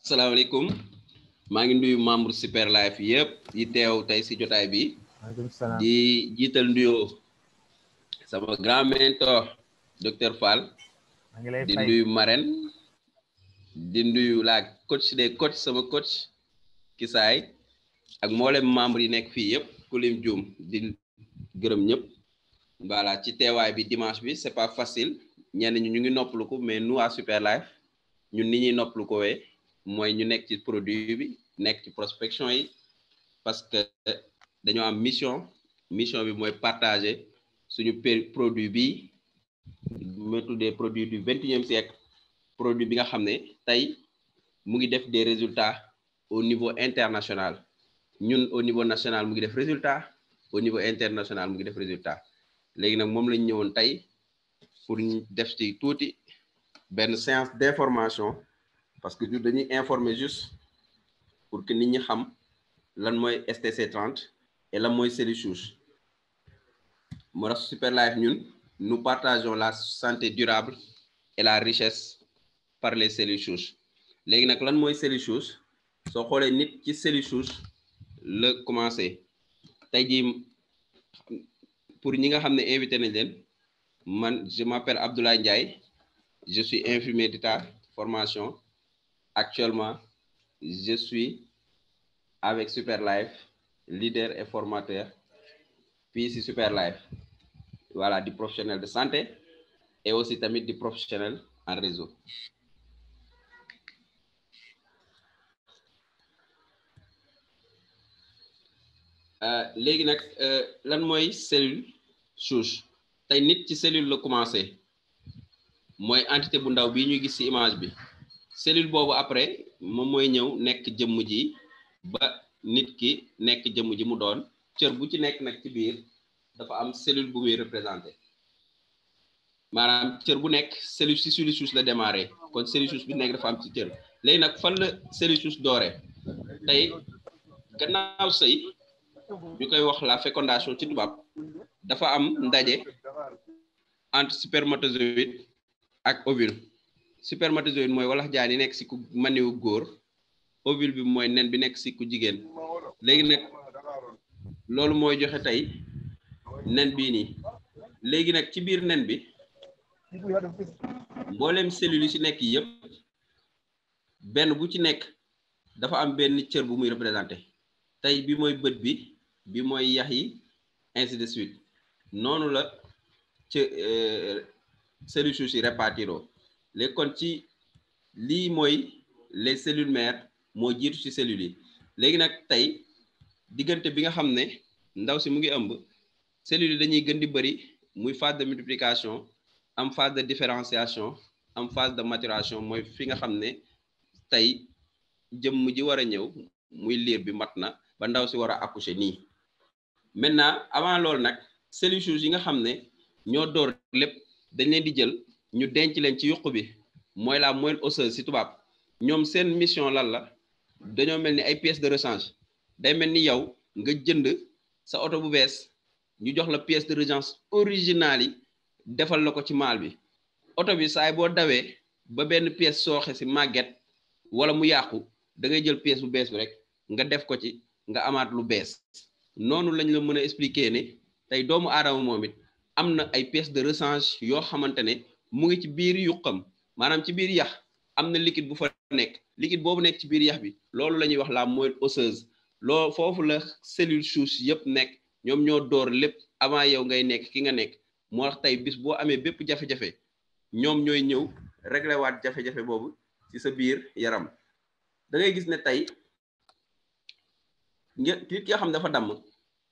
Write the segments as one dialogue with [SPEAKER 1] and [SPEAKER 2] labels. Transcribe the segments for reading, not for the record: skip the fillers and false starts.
[SPEAKER 1] asalaamaaleykum maa ngi nuyu membre Super Life yëpp yi teew tey si jotaay bi di jiital nuyoo sama grand mentor docteur Fall di nuyu Marène di nuyu la coach des coach sama coach Kisaay ak mboolem membre yi nekk fii yëpp ku lim juum di gërëm ñëpp voilà ci teewaay bi dimanche bi c'est pas facile ñenn ñu ngi noppalu ko mais nous à Super Life ñun ni ñuy noppalu ko wee mooy ñu nekk ci produit bi nekk ci prospection yi parce que dañoo am mission bi mooy partager suñu produit bi ma tuddee produit du 21e siècle produit bi nga xam ne tey mu ngi def des résultats au niveau international ñun au niveau national mu ngi def résultat au niveau international mu ngi def résultat léegi nag moom lañ ñëwoon tey pour ñu def ci tuuti benn séance d'information parce que ñun dañuy informer juste pour que nit ñi xam lan mooy STC30 et lan mooy cellules souches moo tax Super Life ñun nous partageons la santé durable et la richesse par les cellules souches léegi nag lan mooy cellules souches soo xoolee nit ci cellules souches la commencé tey jii pour ñi nga xam ne invité nañ leen man je m'appelle Abdoulaye Ndiaye je suis infirmier d'état formation actuellement je suis avec Super Life leader et formateur puis si Super Life voilà du professionnel de santé et aussi tamit du professionnel en réseau léegi nag lan mooy cellule souche tey nit ci cellule la commencé mooy entité bu ndaw bii ñuy gis ci image bi cellule boobu après moom mooy ñëw nekk jëmm ji ba nit ki nekk jëmm ji mu doon cër bu ci nekk nag ci biir dafa am cellule bu muy représenté maanaam cër bu nekk cellule ci cellule souche la démarré kon cellule souche bi nekk dafa am ci cër léegi nag fan la cellule souche doore tey gannaaw sëy ñu koy wax la fécondation ci tubaab dafa am ndaje entre spermatozoïde ak ovule spermatozoïde mooy walax jaan yi nekk ci ku maniwu góor ovule bi mooy nen bi nekk ci ku jigéen léegi nag loolu mooy joxe tey nen bii nii léegi nag ci biir nen bi mbooleem cellules yi ci nekk yëpp benn bu ci nekk dafa am benn cër bu muy représenté tey bi mooy bët bi mooy yax yi ainsi de suite noonu la ci cellules souches yi répartiro léegi kon ci lii mooy les cellules mères moo jiitu ci cellules yi léegi nag tey diggante bi nga xam ne ndaw si mu ngi ëmb cellules yi dañuy gën di bëri muy phase de multiplication am phase de différenciation am phase de maturation mooy fi nga xam ne tey jëmm ji war a ñëw muy liir bi mat na ba ndaw si war a accoucher nii maintenant avant loolu nag cellules souches yi nga xam ne ñoo door lépp dañ leen di jël ñu denc leen ci yuq bi mooy la moelle osseuse ci tubaab ñoom seen mission lan la dañoo mel ni ay pièces de rechange day mel ni yow nga jënd sa oto bu bees ñu jox la pièce de rechange originale yi defal la ko ci maal bi oto bi saay boo dawee ba benn pièce sooxe ci màgget wala mu yàqu da ngay jël pièce bu bees bi rek nga def ko ci nga amaat lu bees noonu lañ la mën a expliquer ne tey doomu aadama moom it am na ay pièces de rechange yoo xamante ne mu ngi ci biir yuqam maanaam ci biir yax am na liquide bu fa nekk liquide boobu nekk ci biir yax bi loolu la ñuy wax la moelle osseuse loolu foofu la cellule souche yëpp nekk ñoom ñoo door lépp avant yow ngay nekk ki nga nekk moo tax tey bis boo amee bépp jafe-jafe ñoom ñooy ñëw réglé waat jafe-jafe boobu ci sa biir yaram da ngay gis ne tey nit ki nga xam dafa damm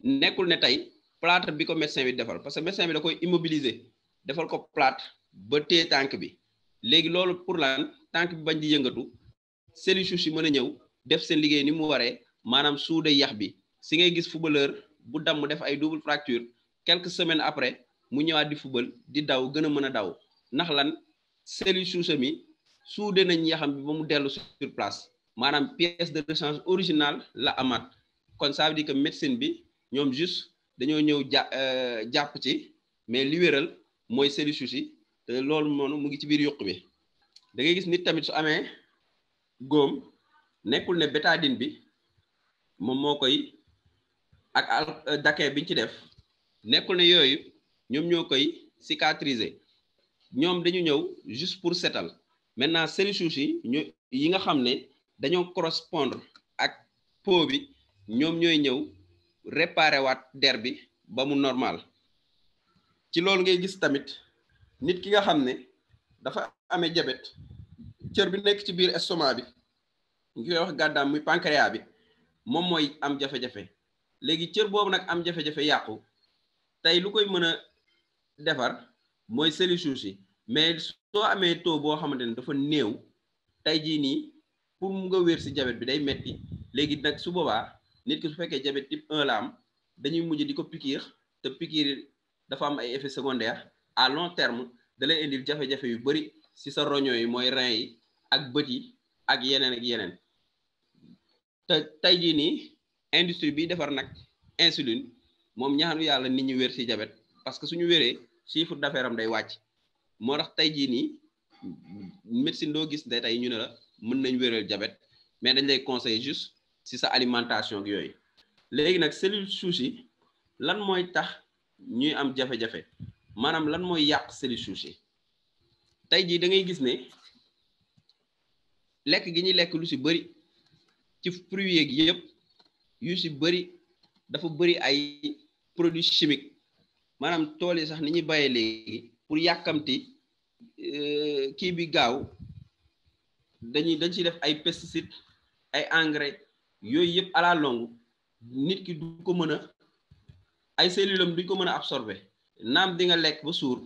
[SPEAKER 1] nekkul ne tey plâtre bi ko médecin bi defal parce que médecin bi da koy immobiliser defal ko plâtre ba téye tànk bi léegi loolu pour lan tànk bi bañ di yëngatu cellules souches yi mën a ñëw def seen liggéey ni mu waree maanaam suude yax bi si ngay gis footballeur bu damm def ay double fracture quelques semaines après mu ñëwaat di football di daw gën a mën a daw ndax lan cellules souches mi suude nañ yaxam bi ba mu dellu sur place maanaam pièce de rechange originale la amaat kon ça veut dire que médecine bi ñoom juste dañoo ñëw jàpp ci mais li wéral mooy cellules souches yi te loolu noonu mu ngi ci biir yuq bi da ngay gis nit tamit su amee góom nekkul ne bétadine bi moom moo koy ak daquin biñ ci def nekkul ne yooyu ñoom ñoo koy cicatriser ñoom dañu ñëw juste pour setal maintenant cellules souches yi nga xam ne dañoo correspondre ak peau bi ñoom ñooy ñëw réparer waat der bi ba mu normal ci loolu ngay gis tamit nit ki nga xam ne dafa amee diabète cër bi nekk ci biir estomac bi ñu koy wax gàddaam muy pancréas bi moom mooy am jafe-jafe léegi cër boobu nag am jafe-jafe yàqu tey lu koy mën a defar mooy cellules souches yi mais soo amee taux boo xamante ne dafa néew tey jii nii pour mu nga wér si diabète bi day metti léegi nag su boobaa nit ki su fekkee diabète type 1 la am dañuy mujj di ko piqûre te piqûre dafa am ay effets secondaires à long terme da lay indil jafe-jafe yu bari si sa roño yi mooy rein yi ak bët yi ak yeneen te tey jii nii industrie bi defar nag insuline moom ñaanu yàlla nit ñi wér si diabète parce que suñu wéree chiffre d'affaires am day wàcc moo tax tey jii nii médecine doo gis ne tey ñu ne la mën nañ wéral diabète mais dañ lay conseiller juste si sa alimentation ak yooyu léegi nag cellules souches yi lan mooy tax ñuy am jafe-jafe maanaam lan mooy yàq cellules souches yi tey jii da ngay gis ne lekk gi ñuy lekk lu si bëri ci fruits yeeg yëpp yu si bëri dafa bëri ay produits chimiques maanaam tool yi sax ni ñuy bayee léegi pour yàkkamti kii bi gaaw dañ ci def ay pesticides ay engrais yooyu yëpp à la longue nit ki du ko mën a ay cellules am duñ ko mën a absorber naam di nga lekk ba suur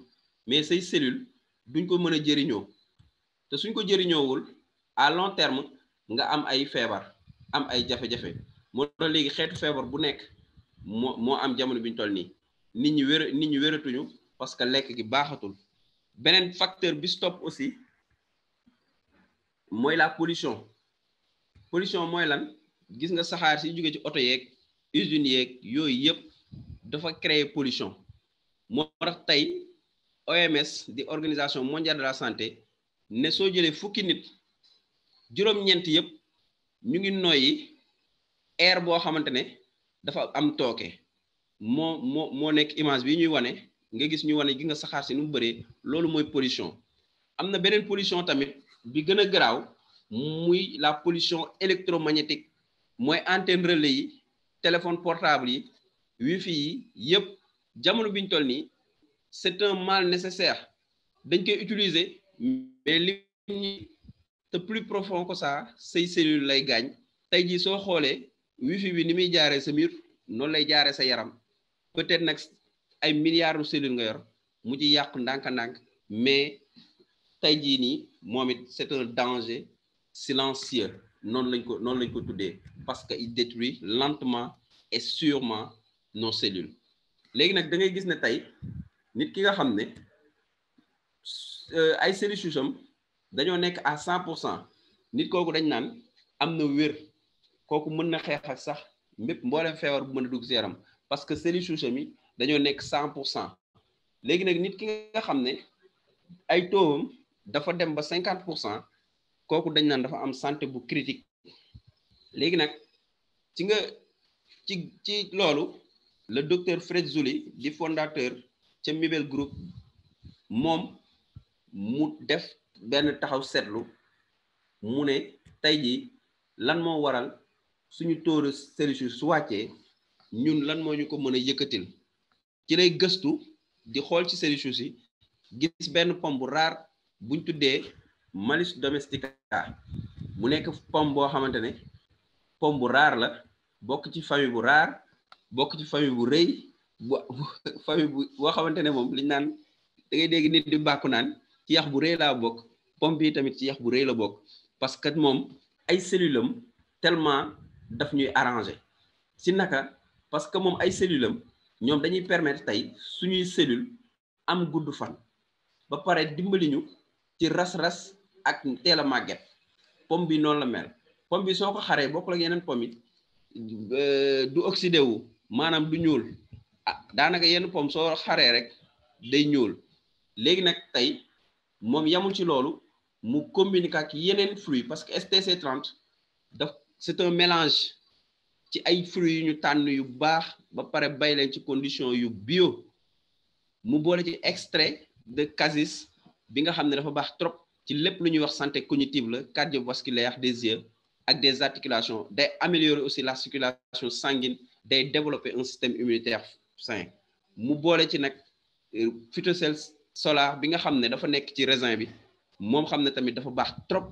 [SPEAKER 1] mais say cellules duñ ko mën a jëriñoo te suñ ko jëriñoowul à long terme nga am ay feebar am ay jafe-jafe moo tax léegi xeetu feebar bu nekk moo am jamono bi ñu toll nii nit ñi wératuñu parce que lekk gi baaxatul beneen facteur bi stop aussi mooy la pollution mooy lan gis nga saxaar si jóge ci oto yeeg usines yeeg yooyu yëpp dafa créer pollution moo tax tey OMS di organisation mondiale de la santé ne soo jëlee fukki nit juróom-ñeent yëpp ñu ngi noyyi air boo xamante ne dafa am tooke moo nekk image bi ñuy wane nga gis ñu wane gi nga saxaar si nu mu bëree loolu mooy pollution am na beneen pollution tamit bi gën a garaaw muy la pollution électromagnétique mooy antenne relais yi téléphone portable yi wifi yi yëpp jamono bi ñu toll nii c'est un mal nécessaire dañ koy utiliser mais li ñi te plus profond que ça say cellule lay gaañ tey jii soo xoolee wifi bi ni muy jaaree sa mur noonu lay jaaree sa yaram peut-être nag ay milliards de cellules nga yor mu ci yàqu ndànk-ndànk mais tey jii nii moom it c'est un danger silencieux noonu lañ ko tuddee parce que il détruit lentement et sûrement nos cellules léegi nag da ngay gis ne tey nit ki nga xam ne ay cellules souches am dañoo nekk à 100% nit kooku dañ naan am na wér kooku mën na xeex ak sax mbépp mboolem feebar bu mën a dugg si yaram parce que cellules souches mi dañoo nekk 100% léegi nag nit ki nga xam ne ay taux dafa dem ba 50% kooku dañ naan dafa am santé bu critique léegi nag ci loolu le docteur Frezzuli di fondateur ca Mibel Group moom mu def benn taxaw seetlu mu ne tey jii lan moo waral suñu taux de cellules su wàccee ñun lan moo ñu ko mën a yëkkatil ci lay gëstu di xool ci cellules yi gis benn pomme bu rare buñ tuddee Malus domestica mu nekk pomme boo xamante ne pomme bu rare la bokk ci famille bu rare bokk ci famille bu rëy famille boo xamante ne moom liñ naan da ngay dégg nit di bàkku naan ci yax bu rëy laa bokk pomme bi tamit ci yax bu rëy la bokk parce que moom ay cellules am tellement daf ñuy arranger si naka parce que moom ay cellules am ñoom dañuy permettre tey suñuy cellule am gudd fan ba pare dimbali ñu ci ras-ras ak teel a màgget pomme bi noonu la mel pomme bi soo ko xaree bokkul ak yeneen pomme yi du oxydé wu maanaam du ñuul daanaka yenn pomme soo xaree rek day ñuul léegi nag tey moom yamul ci loolu mu communiquer ak yeneen fruits parce que STC30 c'est un mélange ci ay fruits yu ñu tànn yu baax ba pare bay leen ci condition yu bio mu boole ci extrait de cassis bi nga xam ne dafa baax trop ci lépp lu ñuy wax santé cognitive la cardiovasculaire des yeux ak des articulations day améliorer aussi la circulation sanguine day développer un système immunitaire sain mu boole ci nag phytosel solar bi nga xam ne dafa nekk ci raisin bi moom xam ne tamit dafa baax trop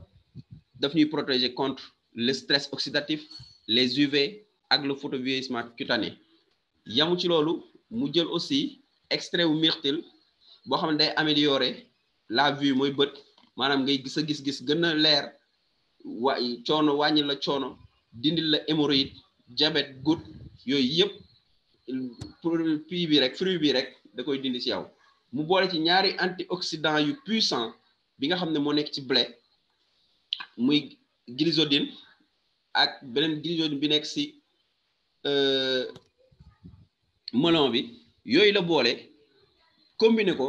[SPEAKER 1] daf ñuy protéger contre le stress oxydatif les UV ak le photovieillissement cutané yamu ci loolu mu jël aussi extrait wu myrtille boo xam ne day améliorer la vue mooy bët maanaam ngay gis a gis-gis gën a leer coono wàññi la coono dindil la hémorroïde diabète goutte yooyu yëpp fruit bi rek da koy dindi ci yow mu boole ci ñaari antioxydant yu puissant bi nga xam ne moo nekk ci blé muy glycodine ak beneen glycodine bi nekk ci melon bi yooyu la boole combiner ko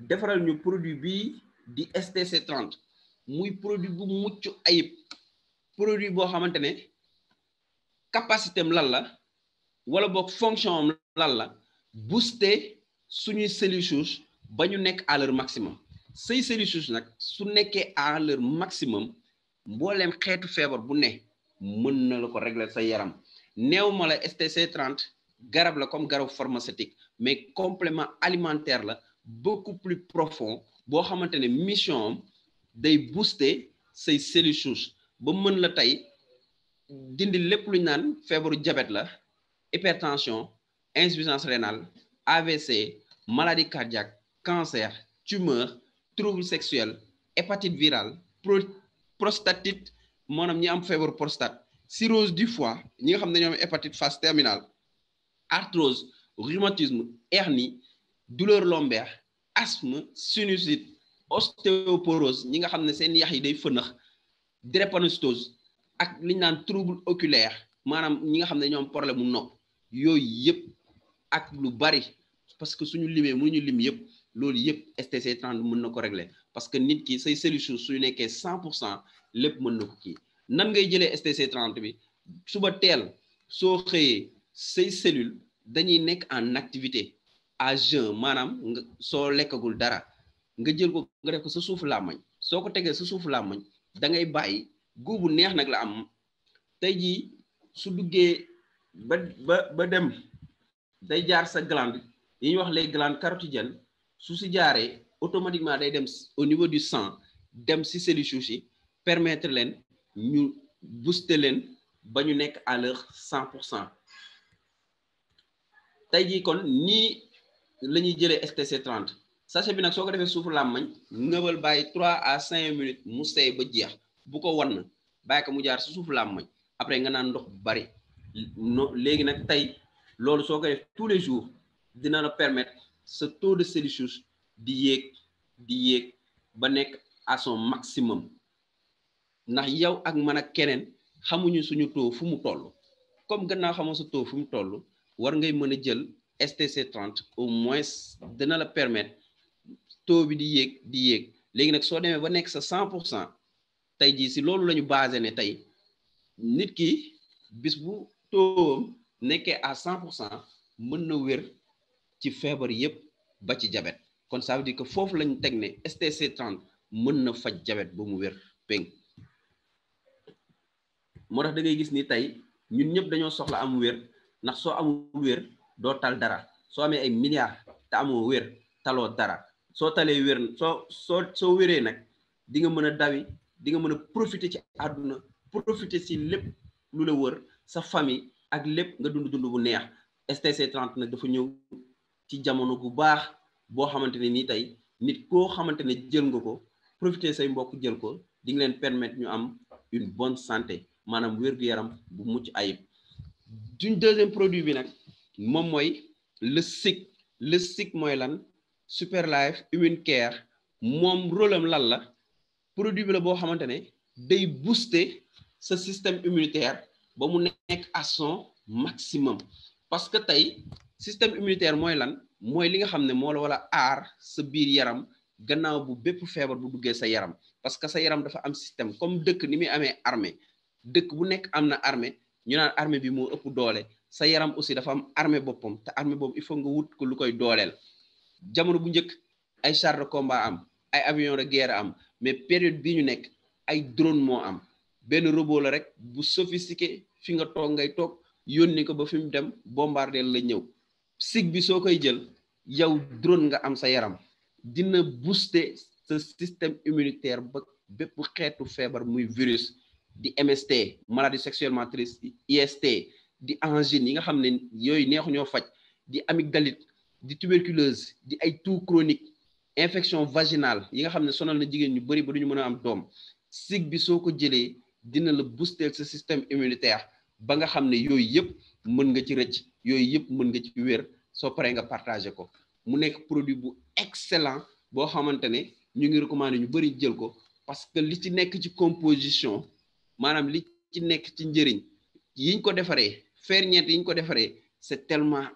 [SPEAKER 1] defaral ñu produit bii di STC30 muy produit bu mucc ayib produit boo xamante ne capacité am lan la wala boog fonction am lan la booster suñuy cellules souches ba ñu nekk à leur maximum say cellules souches nag su nekkee à leur maximum mbooleem xeetu feebar bu ne mën na la ko régler sa yaram néew ma la STC30 garab la comme garab pharmaceutique mais complément alimentaire la beaucoup plus profond boo xamante ne mission am day booster say cellules souches ba mën la tey dindi lépp lu ñu naan feebaru diabète la hypertension insuffisance rénale AVC maladie cardiaque cancer tumeur trouble sexuel hépatite virale prostatite maanaam ñi am feebaru prostate cirrhose du foie ñi nga xam ne ñoom hépatite phase terminale arthrose rhumatisme hernie douleur lombaire asthme sinusite ostéoporose ñi nga xam ne seen yax yi day fënax drépanocytose ak li ñu naan trouble oculaire maanaam ñi nga xam ne ñoom problème mu nopp yooyu yëpp ak lu bari parce que suñu limee mënuñu lim yëpp loolu yëpp STC30 mën na ko régler parce que nit ki say cellules souches suñu nekkee 100% lépp mën na ko kii nan ngay jëlee STC30 bi suba teel soo xëyee say cellules dañuy nekk en activité à jeun maanaam nga soo lekkagul dara nga jël ko nga def ko sa suufu làmmañ soo ko tegee sa suufu làmmañ da ngay bàyyi guubu neex nag la am tey jii su duggee ba dem day jaar sa glande yi ñuy wax les glandes carotidiennes su si jaaree automatiquement day dem au niveau du sang dem si cellules souches yi permettre leen ñu booster leen ba ñu nekk à leur 100%. tey jii kon nii la ñuy jëlee STC30 sachet bi nag soo ko defee suufu làmmañ ngëbal bàyyi 3 à 5 minutes mu seey ba jeex bu ko wan bàyyi ko mu jaar si suufu làmmañ après nga naan ndox bu bari léegi nag tey loolu soo ko def tous les jours dina la permettre ce taux de cellules souches di yéeg ba nekk à son maximum ndax yow ak man ak keneen xamuñu suñu taux fu mu toll comme gannaaw xamoo sa taux fu mu toll war ngay mën a jël STC30 au moins dina la permettre taux bi di yéeg léegi nag soo demee ba nekk sa 100% tey jii si loolu la ñu basé ne tey nit ki bis bu taux nekkee à 100% mën na wér ci feebar yépp ba ci diabète kon ça veut dire que foofu lañu teg ne STC30 mën na faj diabète ba mu wér péng moo tax da ngay gis ni tey ñun ñëpp dañoo soxla am wér ndax soo amul wér doo tal dara soo amee ay milliards te amoo wér taloo dara soo talee wér soo wéree nag di nga mën a dawi di nga mën a profiter ci àdduna profiter ci lépp lu la wër sa famille ak lépp nga dund bu neex STC30 nag dafa ñëw ci jamono bu baax boo xamante ne nii tey nit koo xamante ne jël nga ko profiter say mbokk jël ko di nga leen permettre ñu am une bonne santé maanaam wér-gu-yaram bu mucc ayib. duñ deuxième produit bi nag moom mooy le SIC mooy lan Super Life Immune Care moom rôle am lan la produit bi la boo xamante ne day booster sa système immunitaire ba mu nekk à son maximum parce que tey système immunitaire mooy lan mooy li nga xam ne moo la wala aar sa biir yaram gannaaw bu bépp feebar bu duggee sa yaram parce que sa yaram dafa am système comme dëkk ni muy amee armée dëkk bu nekk am na armée ñu naan armée bi moo ëpp doole sa yaram aussi dafa am armée boppam te armée boobu il faut nga wut ko lu koy dooleel jamono bu njëkk ay chars de combat am ay avions de guerre am mais période bii ñu nekk ay drone moo am benn robot la rek bu sophistiqué fi nga toog ngay toog yónni ko ba fi mu dem bombarder la ñëw sig bi soo koy jël yow drone nga am sa yaram dina booster sa système immunitaire ba bépp xeetu feebar muy virus di MST maladie sexuellement transmissible IST di angine yi nga xam ne yooyu neexu ñoo faj di amygdalite di tuberculose di ay toux chronique infection vaginale yi nga xam ne sonal na jigéen ñu bari ba duñu mën a am doom sig bi soo ko jëlee dina la booster sa système immunitaire ba nga xam ne yooyu yëpp mën nga ci rëcc yooyu yëpp mën nga ci wér soo paree nga partagé ko mu nekk produit bu excellent boo xamante ne ñu ngi recommandé ñu bari jël ko parce que li ci nekk ci composition maanaam li ci nekk ci njëriñ yiñ ko defaree ferñeent yiñ ko defaree c'est tellement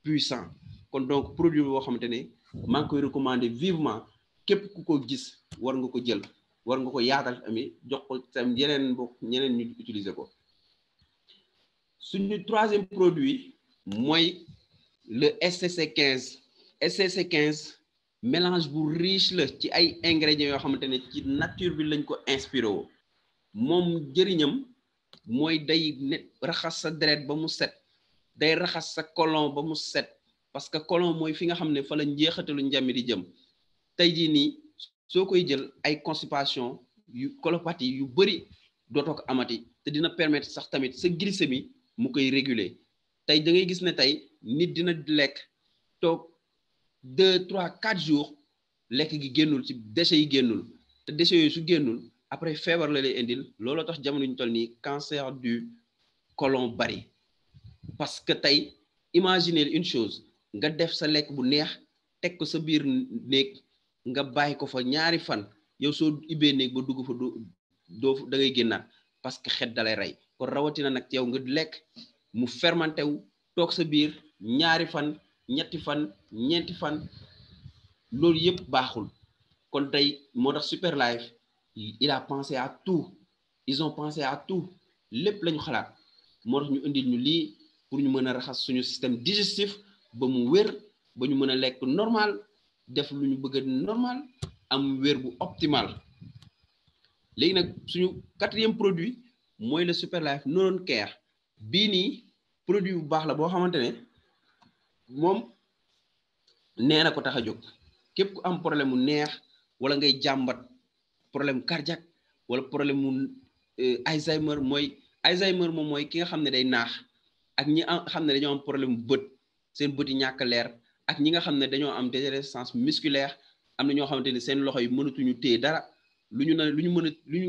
[SPEAKER 1] puissant kon donc produit boo xamante ne maa ngi koy recommander vivement képp ku ko gis war nga ko jël war nga ko yaatal ami jox ko tam yeneen mbokk ñeneen ñu utiliser ko suñu troisième produit mooy le SCC15 SCC15 mélange bu riche la ci ay ingrédients yoo xamante ne ci nature bi lañ ko inspiré woo moom jëriñam mooy day raxas sa deret ba mu set day raxas sa côlon ba mu set parce que côlon mooy fi nga xam ne fa la njeexatalu njami di jëm tey jii nii soo koy jël ay constipation yu colopathie yu bëri dootoo ko amati te dina permettre sax tamit sa glycémie mu koy réguler tey da ngay gis ne tey nit dina lekk toog 2 3 4 jours lekk gi génnul ci déchets yi génnul te déchets yooyu su génnul après feebar la lay indil looloo tax jamono ñu toll nii cancer du côlon bari parce que tey imaginez une chose nga def sa lekk bu neex teg ko sa biir néeg nga bàyyi ko fa ñaari fan yow soo ibbee néeg ba dugg fa doo da ngay génnaat parce que xet dalay rey kon rawatina nag yow nga lekk mu fermenté wu toog sa biir ñaari fan ñetti fan ñeenti fan loolu yëpp baaxul kon tey moo tax Superlife il a pensé à tout ils ont pensé à tout lépp lañu xalaat moo tax ñu indil ñu lii pour ñu mën a raxas suñu système digestif ba mu wér ba ñu mën a lekk normal def lu ñu bëgg normal am wér bu optimal léegi nag suñu quatrième produit mooy le Superlife Neuron Care bii nii produit bu baax la boo xamante ne moom nee na ko tax a jóg képp ku am problème mu neex wala ngay jàmbat problème cardiaque wala problème mu Alzheimer moom mooy ki nga xam ne day naax ak ñi xam ne dañoo am problème mu bët seen bët yi ñàkk leer ak ñi nga xam ne dañoo am dégénérescence musculaire am na ñoo xamante ne seen loxo yi mënatuñu téye dara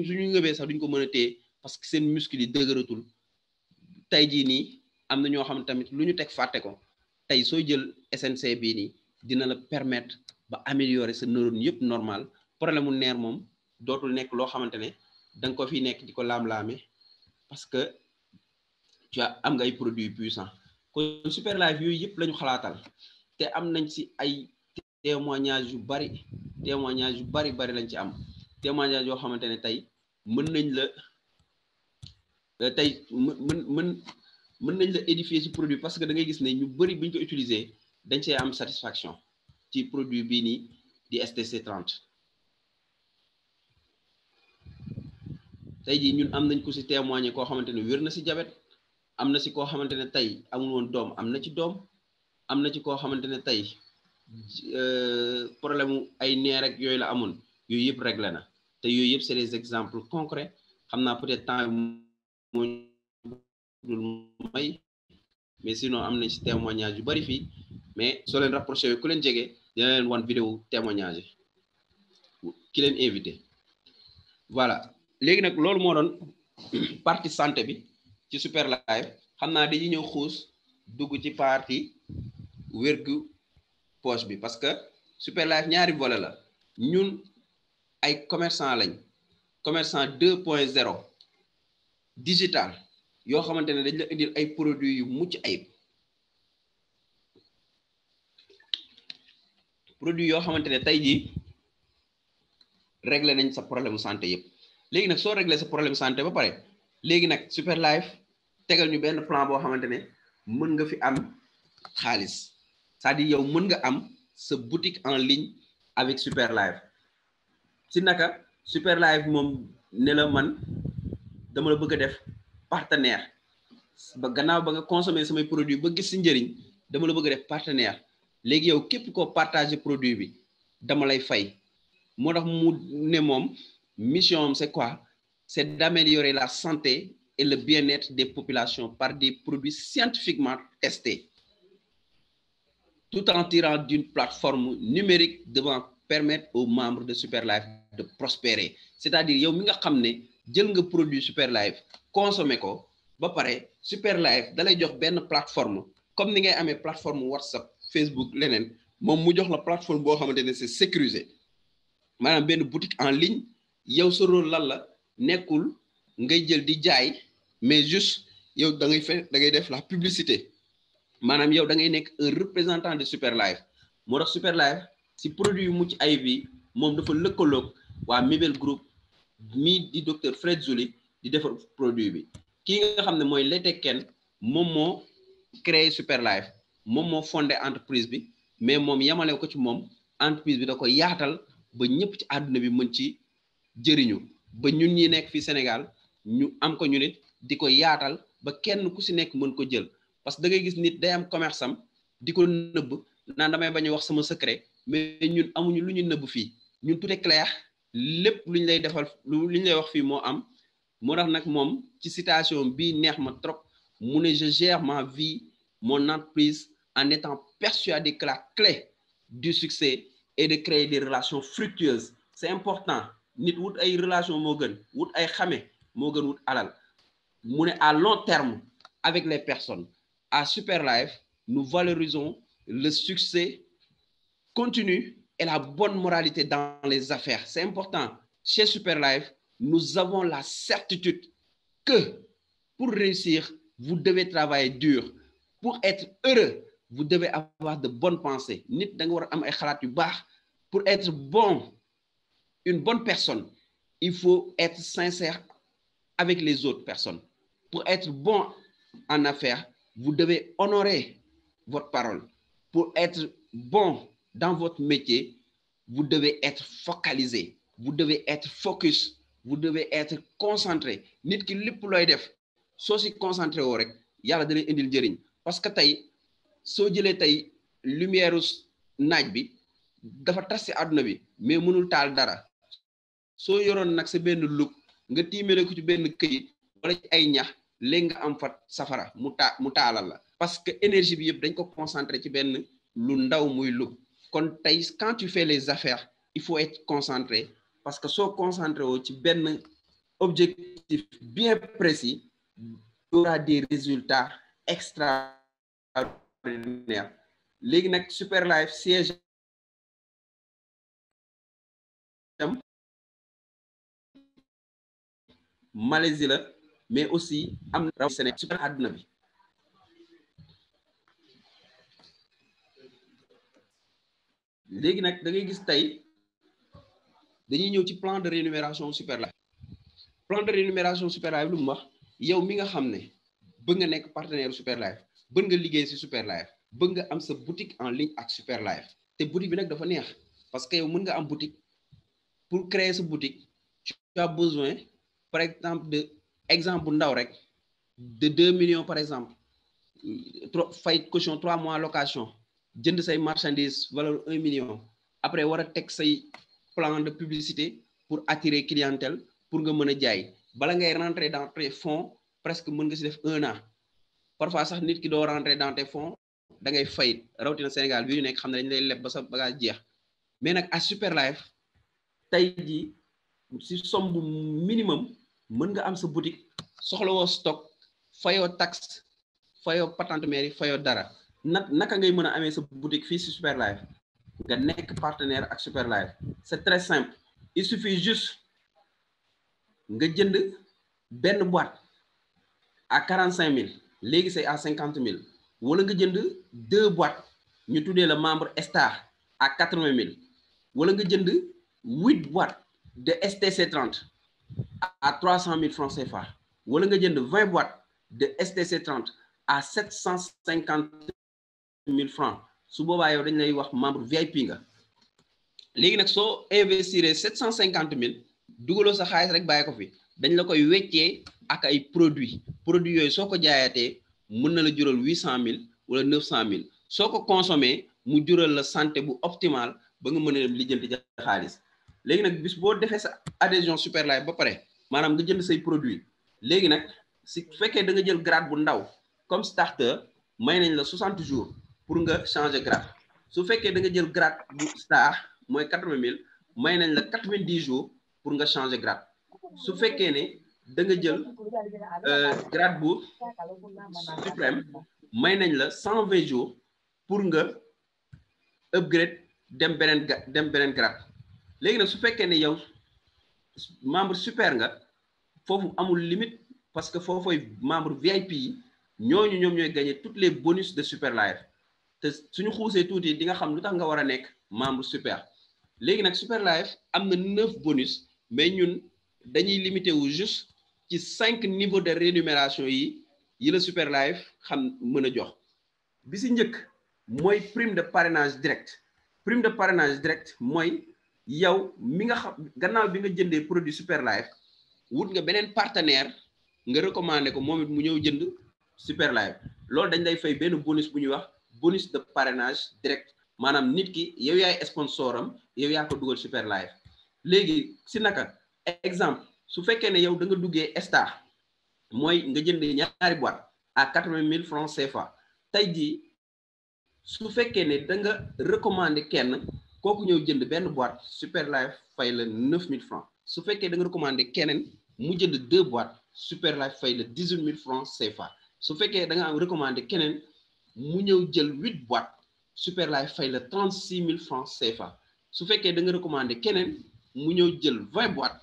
[SPEAKER 1] suñu ngëbee sax duñ ko mën a téye parce que seen muscle yi dëgëratul tey jii nii am na ñoo xam tamit lu ñu teg fàtte ko tey soo jël SNC bii nii dina la permettre ba améliorer sa neurone yëpp normal problème mu neer moom dootul nekk loo xamante ne da nga ko fi nekk di ko laam-laame parce que tu as am nga ay produits puissants kon Superlife yooyu yëpp la ñu xalaatal te am nañ ci ay témoignages yu bari lañ ci am témoignages yoo xamante ne tey mën nañ la tey mën nañ la édifier ci produit parce que da ngay gis ne ñu bari bu ñu ko utiliser dañ see am satisfaction ci produit bii nii di STC30 tey jii ñun am nañ ko ci témoigner koo xamante ne wér na ci diabète am na ci koo xamante ne tey amul woon doom am na ci doom am na ci koo xamante ne tey problème mu ay neer rek yooyu la amoon yooyu yëpp réglé na te yooyu yëpp c'est des exemples concrets xam naa peut-être temps moo dul may mais sinon am nañ ci témoignage yu bari fii mais soo leen rapproché ku leen jege dina leen wan vidéo témoignage ki leen invité voilà léegi nag loolu moo doon partie santé bi ci Superlife xam naa dañuy ñëw xuus dugg ci partie wérgu poche bi parce que Superlife ñaari volet la ñun ay commerçant lañ commerçant 2.0 digital yoo xamante ne dañ la indil ay produits yu mucc ayib produits yoo xamante ne tey jii réglé nañ sa problème santé yëpp léegi nag soo réglé sa problème santé ba pare léegi nag Super Life tegal ñu benn plan boo xamante ne mën nga fi am xaalis c'est-à-dire yow mën nga am sa boutique en ligne avec Super Life si naka Super Life moom ne la man dama la bëgg a def partenaire ba gannaaw ba nga consommer samay produit ba gis si njëriñ dama la bëgg a def partenaire léegi yow képp koo partager produit bi dama lay fay moo tax mu ne moom mission am c'est quoi? C'est d'améliorer la santé et le bien-être des populations par des produits scientifiquement testés, tout en tirant d'une plateforme numérique devant permettre aux membres de Super Life de prospérer. C'est-à-dire yow mi nga xam ne jël nga produit Super Life consommer ko ba pare Super Life da lay jox benn plateforme comme ni ngay amee plateforme WhatsApp Facebook leneen moom mu jox la plateforme boo xamante ne c'est sécurisé maanaam benn boutique en ligne yow sa rôle lan la nekkul ngay jël di jaay mais juste yow da ngay def la publicité maanaam yow da ngay nekk un représentant de Super Life moo tax Super Life si produit yu mucc ayib bi moom dafa lëkkaloog waa Mibel Group mii di docteur Fred Zouli di defar produit bi kii nga xam ne mooy Leteken moom moo créé Super Life moom moo fondé entreprise bi mais moom yamale ko ci moom entreprise bi da ko yaatal ba ñëpp ci àdduna bi mën ci jëriñu ba ñun ñi nekk fii Sénégal ñu am ko ñu nit di ko yaatal ba kenn ku si nekk mën ko jël parce que da ngay gis nit day am commerce am di ko nëbb naan damay bañ a wax sama secret mais ñun amuñu lu ñu nëbb fii ñun tout est clair lépp lu ñu lay defal lu ñu lay wax fii moo am moo tax nag moom ci citation bii neex ma trop mu ne je gère ma vie mon entreprise en étant persuadé que la clé du succès est de créer des relations fructueuses c'est important nit wut ay relation moo gën wut ay xame moo gën wut alal mu ne à long terme avec les personnes à Super Life nous valorisons le succès continu et la bonne moralité dans les affaires c'est important chez Super Life nous avons la certitude que pour réussir vous devez travailler dur pour être heureux vous devez avoir de bonnes pensées nit da nga war a am ay xalaat yu baax pour être bon une bonne personne il faut être sincère avec les autres personnes pour être bon en affaires vous devez honorer votre parole pour être bon dans votre métier vous devez être focalisé vous devez être focus vous devez être concentré nit ki lépp looy def soo si concentré woo rek yàlla da lay indil njëriñ parce que tey soo jëlee tey lumière naaj bi dafa tas ci àdduna bi mais mënul taal dara soo yoroon nag sa benn lug nga tiimale ko ci benn këyit wala ci ay ñax léegi nga am fa safara mu taalal la parce que énergie bi yëpp dañ ko concentré ci benn lu ndaw muy lug kon tey quand tu fais les affaires il faut être concentré parce que soo concentré woo ci benn objectif bien précis tu auras des résultats extraordinaires léegi nag Super Life siège am Malaisie la mais aussi am na Sénégal super àdduna bi léegi nag da ngay gis tey dañuy ñëw ci plan de rémunération Super Life plan de rémunération Super Life lu mu wax yow mi nga xam ne bëgg nga nekk partenaire Super Life bëgg nga liggéey ci Super Life bëgg nga am sa boutique en ligne ak Super Life te boutique bi nag dafa neex parce que yow mën nga am boutique pour créer sa boutique tu as besoin par exemple de exemple bu ndaw rek de 2 millions par exemple fay caution 3 mois location jënd say marchandise valeur 1 million après war a teg say plan de publicité pour attirer clientèle pour nga mën a jaay bala ngay rentrer dans tes fonds presque mën nga si def 1 an parfois sax nit ki doo rentrer dans tes fonds da ngay fayit rawatina Sénégal bi ñu nekk xam ne dañ lay leb ba sa bagage jeex mais nag à Super Life tey jii si somme bu minimum mën nga am sa boutique soxlawoo stock fayoo taxe fayoo patente mairie fayoo dara naka ngay mën a amee sa boutique fii si Super Life nga nekk partenaire ak Super Life c'est très simple il suffit juste nga jënd benn boîte à 45 000 léegi c'est à 50 000 wala nga jënd 2 boîtes ñu tuddee la membre star à 80 000 wala nga jënd 8 boîtes de STC 30 à 300 000 francs CFA wala nga jënd 20 boîtes de STC 30 à 750 000 francs su boobaa yow dañ lay wax membre VIP nga léegi nag soo investir 750 000 dugaloo sa xaalis rek bàyyi ko fi dañ la koy weccee ak ay produits yooyu soo ko jaayatee mën na la jural 800 000 wala 900 000 soo ko consommé mu jural la santé bu optimale ba nga mën a dem lijjanti ja xaalis léegi nag bis boo defee sa adhésion Superlife ba pare maanaam nga jënd say produits léegi nag si fekkee da nga jël grade bu ndaw comme starter may nañ la 60 jours pour nga changer grade su fekkee da nga jël grade bu star mooy 80 000 may nañ la 90 jours pour nga changer grade su fekkee ne da nga jël grade bu suprême may nañ la 120 jours pour nga upgrade dem beneen grade léegi nag su fekkee ne yow membre super nga foofu amul limite parce que foofoy membre VIP yi ñooñu ñoom ñooy gagner toutes les bonus de Superlife te suñu xuusee tuuti di nga xam lu tax nga war a nekk membre super léegi nag Superlife am na 9 bonus mais ñun dañuy limité wu juste ci 5 niveaux de rémunération yi la Superlife xam mën a jox bi si njëkk mooy prime de parrainage direct mooy yow mi nga xam gannaaw bi nga jëndee produit Superlife wut nga beneen partenaire nga recommandé ko moom it mu ñëw jënd Superlife loolu dañ lay fay benn bonus bu ñuy wax bonus de parrainage direct maanaam nit ki yow yaay sponsoram yow yaa ko dugal Superlife léegi si naka exemple su fekkee ne yow da nga duggee star mooy nga jënd ñaari boîte à 80 000 francs CFA tey jii su fekkee ne da nga recommandé kenn kooku ñëw jënd benn boîte Superlife fay la 9 000 francs su fekkee da nga recommandé keneen mu jënd 2 boîtes Superlife fay la 18 000 francs CFA su fekkee da nga am recommandé keneen mu ñëw jël 8 boîtes Superlife fay la 36 000 francs CFA su fekkee da nga recommandé keneen mu ñëw jël 20 boîtes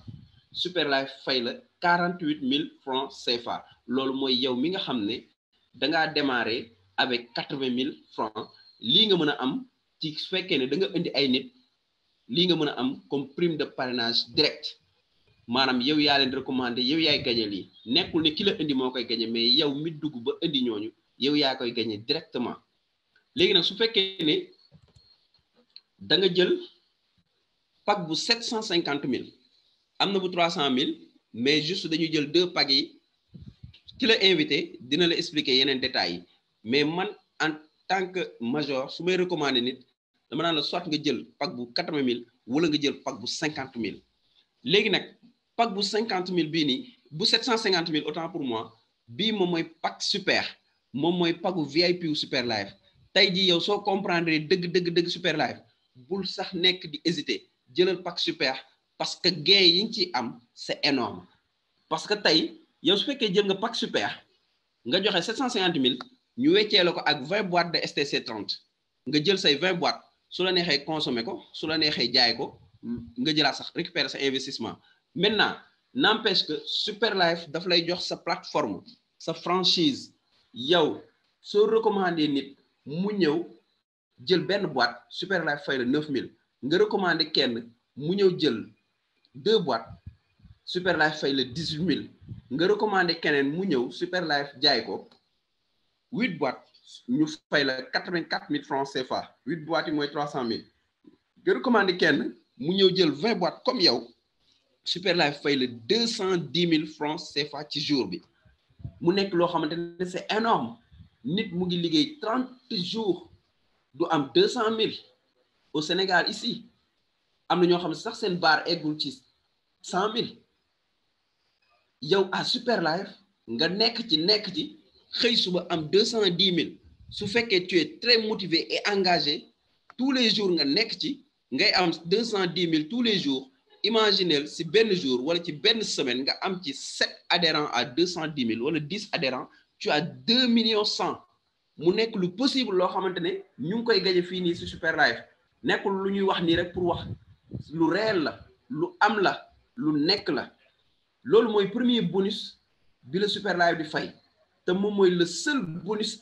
[SPEAKER 1] Superlife fay la 48 000 francs CFA loolu mooy yow mi nga xam ne da ngaa démarrer avec 80 000 francs lii nga mën a am ci su fekkee ne da nga indi ay nit lii nga mën a am comme prime de parrainage direct maanaam yow yaa leen recommandé yow yaay gagné lii nekkul ne ki la indi moo koy gagné mais yow mi dugg ba indi ñooñu yow yaa koy gagné directement léegi nag su fekkee ne da nga jël pack bu 750 000 am na bu 300 000 mais juste dañuy jël 2 packs yi ki la invité dina la expliquer yeneen détails yi mais man en tant que major su may recommandé nit dama naan la soit nga jël pack bu 80 000 wala nga jël pack bu 50 000 léegi nag pack bu 50 000 bii nii bu 750 000 autant pour moi bii moom mooy pack super moom mooy packu VIP wu Superlife tey jii yow soo comprendre dëgg Superlife bul sax nekk di hésiter jëlal pack super parce que gain yi ñu ciy am c'est énorme parce que tey yow su fekkee jël nga pack super nga joxe 750 000 ñu weccee la ko ak 20 boîtes de STC 30 nga jël say 20 boîtes su la neexee consommer ko su la neexee jaay ko nga jëlaat sax récupérer sa investissement maintenant n'empêche que Superlife daf lay jox sa plateforme sa franchise yow soo recommandé nit mu ñëw jël benn boîte Superlife fay la 9 000 nga recommandé kenn mu ñëw jël 2 boîtes Superlife fay la 18 000 nga recommandé keneen mu ñëw Superlife jaay ko 8 boîtes ñu fay la 84 000 francs CFA 8 boîtes yi mooy 300 000 nga recommandé kenn mu ñëw jël 20 boîtes comme yow Superlife fay la 210 000 francs CFA ci jour bi mu nekk loo xamante ne c'est énorme nit mu ngi liggéey 30 jours du am 200 000 au Sénégal ici am na ñoo xam ne sax seen baar eggul ci 100 000 yow à Superlife nga nekk ci xëy suba am 210 000 su fekkee tu es très motivé et engagé tous les jours nga nekk ci ngay am 210 000 tous les jours imaginez si benn jour wala ci benn semaine nga am ci 7 adhérents à 210 000 wala 10 adhérents tu as 2 100 000 mu nekk lu possible loo xamante ne ñu ngi koy gañe fii nii si Superlife nekkul lu ñuy wax nii rek pour wax lu réel la lu am la lu nekk la loolu mooy premier bonus bi la Superlife di fay te moom mooy le seul bonus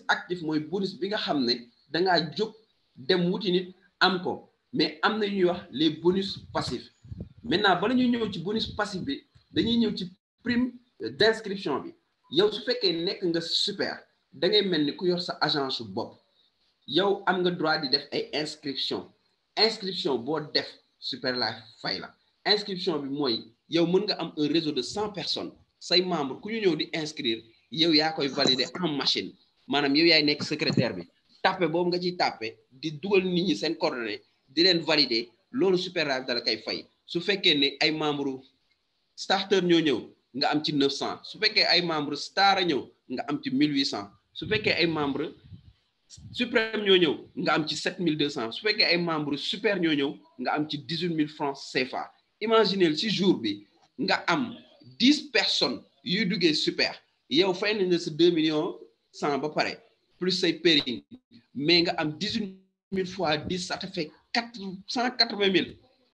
[SPEAKER 1] actif mooy bonus bi nga xam ne dangaa jóg dem wuti nit am ko mais am na ñuy wax les bonus passifs maintenant bala ñuy ñëw ci bonus passif bi dañuy ñëw ci prime d'inscription bi yow su fekkee nekk nga super da ngay mel ni ku yor sa agence su bopp yow am nga droit di def ay inscription boo def Super Life fay la inscription bi mooy yow mën nga am un réseau de 100 personnes say membres ku ñu ñëw di inscrire yow yaa koy valider en machine maanaam yow yaay nekk secrétaire bi tàppe boobu nga ciy tàppe di dugal nit ñi seen coordonnées di leen valider loolu Super Life dala koy fay su fekkee ne ay membres starter ñoo ñëw nga am ci 900 su fekkee ay membres star a ñëw nga am ci 1800 su fekkee ay membres suprême ñoo ñëw nga am ci 7200 su fekkee ay membres super ñoo ñëw nga am ci 18000 francs CFA imaginez ci jour bi nga am 10 personnes yuy duggee super yow fay nañ la sa 2 millions 100 ba pare plus say pairing mais nga am 18000 fois 10 ça te fait 180 000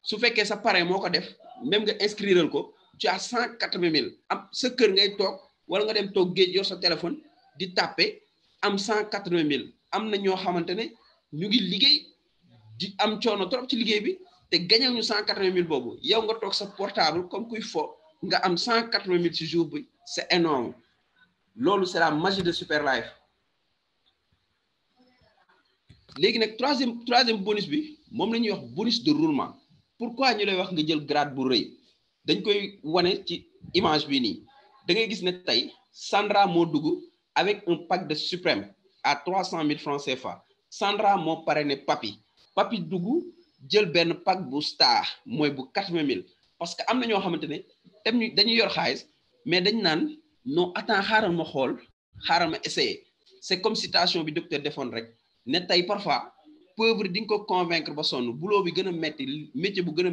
[SPEAKER 1] su fekkee sa parrain moo ko def même nga inscriral ko tu as 180 000 am sa kër ngay toog wala nga dem toog géej yor sa téléphone di tàppe am 180 000 am na ñoo xamante ne ñu ngi liggéey di am coono trop ci liggéey bi te gañal ñu 180 000 boobu yow nga toog sa portable comme kuy fo nga am 180 000 ci jour bi c'est énorme loolu c'est la magie de Super Life léegi nag troisième bonus bi moom la ñuy wax bonus de roulement pourquoi ñu lay wax nga jël grade bu rëy dañ koy wane ci image bi nii da ngay gis ne tey Sandra moo dugg avec un pack de suprême à 300 000 francs CFA Sandra moo parrainé Papi dugg jël benn pack bu star mooy bu 80 000 parce que am na ñoo xamante ne tam dañuy yor xaalis mais dañ naan non attends xaaral ma xool xaaral ma essayer c'est comme citation bi docteur defoon rek ne tey parfois pauvre di nga ko convaincre ba sonn boulot bi gën a metti métier bu gën a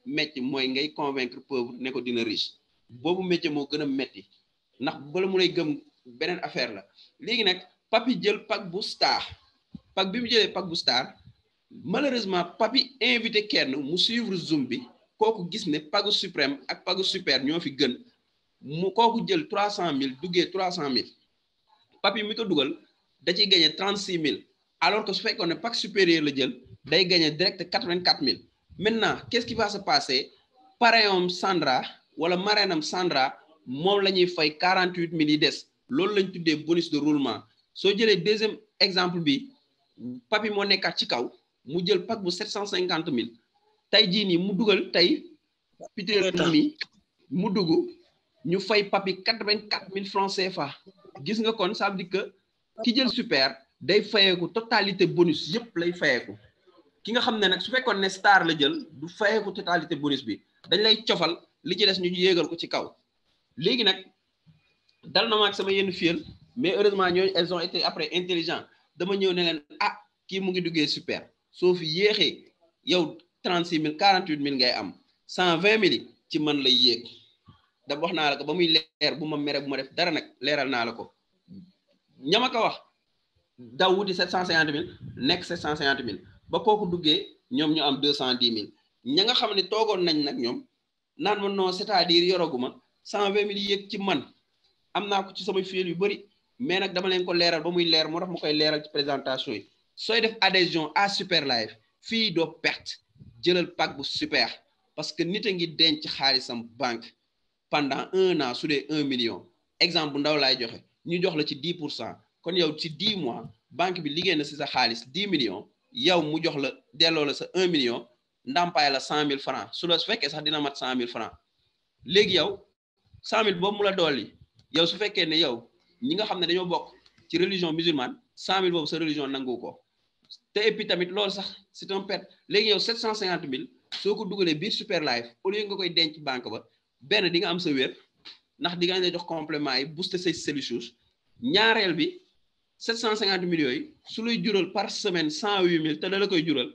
[SPEAKER 1] metti mooy ngay convaincre pauvre ne ko dina riche boobu métier moo gën a metti ndax bala mu lay gëm beneen affaire la léegi nag Papi jël pack bu star pack bi mu jëlee pack bu star malheureusement Papi invité kenn mu suivre zoom bi kooku gis ne pagu suprême ak pagu super ñoo fi gën mu kooku jël 300 000 duggee 300 000 Papi mi ko dugal da ciy gagné 36 000 alors que su fekkoon ne pack supérieur la jël day gagné direct 84 000 maintenant qu'est-ce qui va se passer parrainam Sandra wala marrainam Sandra moom la ñuy fay 48 000 yi des loolu lañ tuddee bonus de roulement soo jëlee deuxième exemple bi Papi moo nekkaat ci kaw mu jël pack bu 750 000 tey jii nii mu dugal tey Peter mi mu dugg ñu fay Papi 84 000 francs CFA gis nga kon ça veut dire que ki jël super day fayeeku totalité bonus yëpp lay fayeeku ki nga xam ne nag su fekkoon ne star la jël du fayeeku totalité bonus bi dañ lay cofal li ci des ñu yéegal ko ci kaw léegi nag dal na ma ak sama yenn fiyel mais heureusement ñooñu elles ont été après intelligents dama ñëw ne leen ah kii mu ngi duggee super soo fi yéexee yow 36 000 48 000 ngay am 120 000 ci man lay yéeg da wax naa la ko ba muy leer bu ma mere bu ma def dara nag leeral naa la ko ñama ko wax daw wuti 750 000 nekk 750 000 ba kooku duggee ñoom ñu am 210 000 ña nga xam ne toogoon nañ nag ñoom naan ma non c'est-à-dire yoraguma 120 000 yéeg ci man am naa ko ci samay fiyel yu bëri mais nag dama leen ko leeral ba muy leer moo tax ma koy leeral ci présentation yi sooy def adhésion à Super Life fii doo perte jëlal pack bu super parce que nit a ngi denc xaalisam banque pendant 1 an su dee 1 million exemple bu ndaw laay joxe ñu jox la ci 10% kon yow ci 10 mois banque bi liggéey na si sa xaalis 10 millions yow mu jox la delloo la sa 1 million ndàmpaay la 100 000 francs su la su fekkee sax dina mat 100 000 francs léegi yow 100 000 boobu mu la dolli yow su fekkee ne yow ñi nga xam ne dañoo bokk ci religion musulmane 100 000 boobu sa religion nangu ko te et puis tamit loolu sax c'est un perte léegi yow 750 000 soo ko dugalee biir Super Life au lieu nga koy denc banque ba benn di nga am sa wér ndax di nga lay jox complément yi booster say cellules ñaareel bi 750 000 yooyu su lay jural par semaine 108 000 te da la koy jural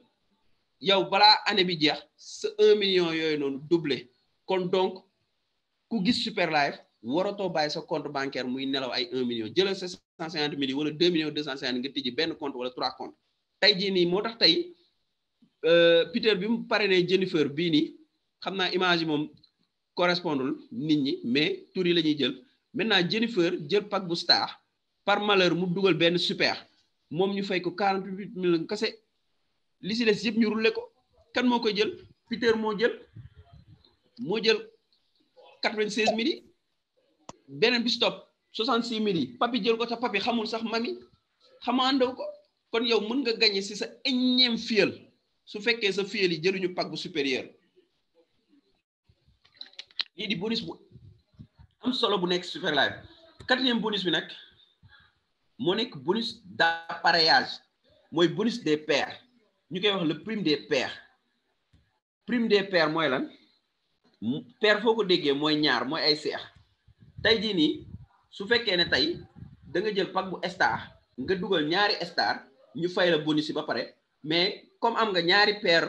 [SPEAKER 1] yow balaa année bi jeex sa 1 million yooyu noonu doublé kon donc ku gis Super Life waratoo bàyyi sa compte bancaire muy nelaw ay 1 million jëlal 750 000 wala 2 millions 250 nga tijji benn compte wala 3 comptes tey jii nii moo tax tey Peter bi mu parrainé Jennifer bii nii xam naa image yi moom correspondul nit ñi mais tur yi la ñuy jël maintenant Jennifer jël pack bu star par malheur mu dugal benn super moom ñu fay ko 48 000 kese li si des yëpp ñu roulé ko kan moo koy jël Peter moo jël 96 000 yi beneen bi stop 66 000 yi papi jël ko te papi xamul sax mami xamaandaw ko kon yow mën nga gagner si sa énième fiel su fekkee sa fiel yi jëluñu pack bu supérieur lii di bonus bu am solo bu nekk Super Life. Quatrième bonus bi nag moo nekk bonus d'appareillage mooy bonus des pairs ñu koy wax le prime des pairs. Prime des pairs mooy lan paire foo ko déggee mooy ñaar mooy ay seex tey jii nii su fekkee ne tey da nga jël pack bu star nga dugal ñaari star ñu fay la bonus yi ba pare mais comme am nga ñaari paire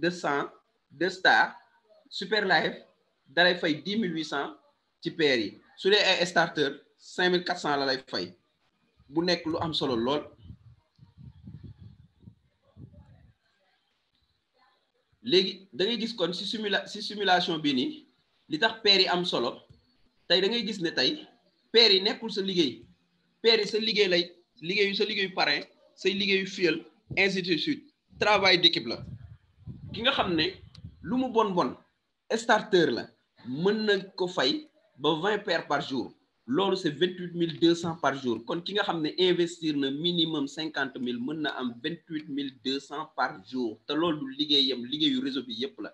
[SPEAKER 1] de 100 de star Super Life dalay fay 10 800 ci paire yi su dee ay starter 5400 la lay fay bu nekk lu am solo lool. léegi da ngay gis kon si simulation bi nii li tax paire yi am solo tey da ngay gis ne tey paire yi nekkul sa liggéey paire yi sa liggéey lay liggéeyu sa liggéeyu parrain say liggéeyu fiel ainsi de suite travail d'équipe la ki nga xam ne lu mu bon starter la mën na ko fay ba 20 paires par jour loolu c'est 28 200 par jour kon ki nga xam ne investir na minimum 50 000 mën na am 28 200 par jour te loolu du liggéeyam liggéeyu réseau bi yépp la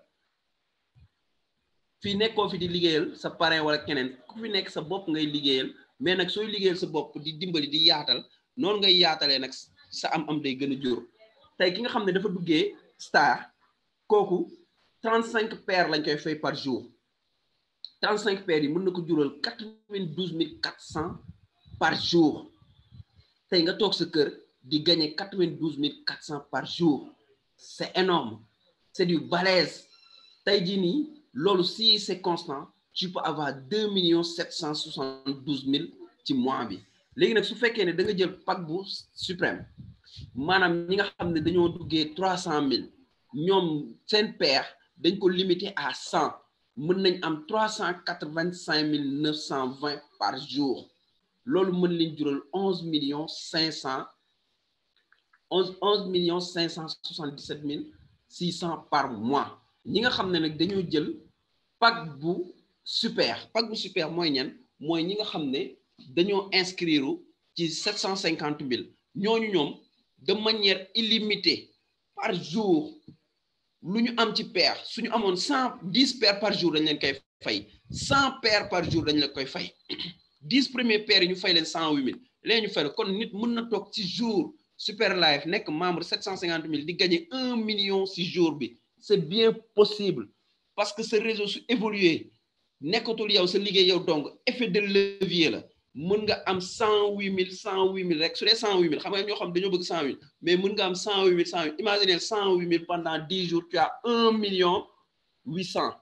[SPEAKER 1] fii nekkoo fi di liggéeyal sa parrain wala keneen ku fi nekk sa bopp ngay liggéeyal mais nag sooy liggéeyal sa bopp di dimbali di yaatal noonu ngay yaatalee nag sa am day gën a jur tey ki nga xam ne dafa duggee star kooku 35 paires lañ koy fay par jour 35 paires yi mën na ko jural 92 400 par jour tey nga toog sa kër di gagner 92 400 par jour c'est énorme c'est du balèze tey jii nii loolu si c'est constant tu peux avoir 2 772 000 ci mois bi léegi nag su fekkee ne da nga jël pack bu suprême maanaam ñi nga xam ne dañoo duggee 300 000 ñoom seen paire dañ ko limité à 100 mën nañ am 385 920 par jour loolu mën leen jural 11 577 600 par mois ñi nga xam ne nag dañoo jël pack bu super mooy ñan mooy ñi nga xam ne dañoo inscrire ci 750 000 ñooñu ñoom de manière illimitée par jour lu ñu am ci paire suñu amoon 110 paires par jour dañ leen koy fay 100 paires par jour dañ leen koy fay 10 premières paires yi ñu fay leen 108 000 léegi ñu fay la kon nit mën na toog ci jour Super Life nekk membre 750 000 di gagner 1 million ci jour bi c'est bien possible parce que ce réseau su évolué nekkatul yow sa liggéey yow donc effet de levier la mën nga am 108 000 rek su dee 108 000 xam nga ñoo xam dañoo bëgg 108 mais mën nga am 108 000 imaginez 108 000 pendant 10 jours tu as 1 800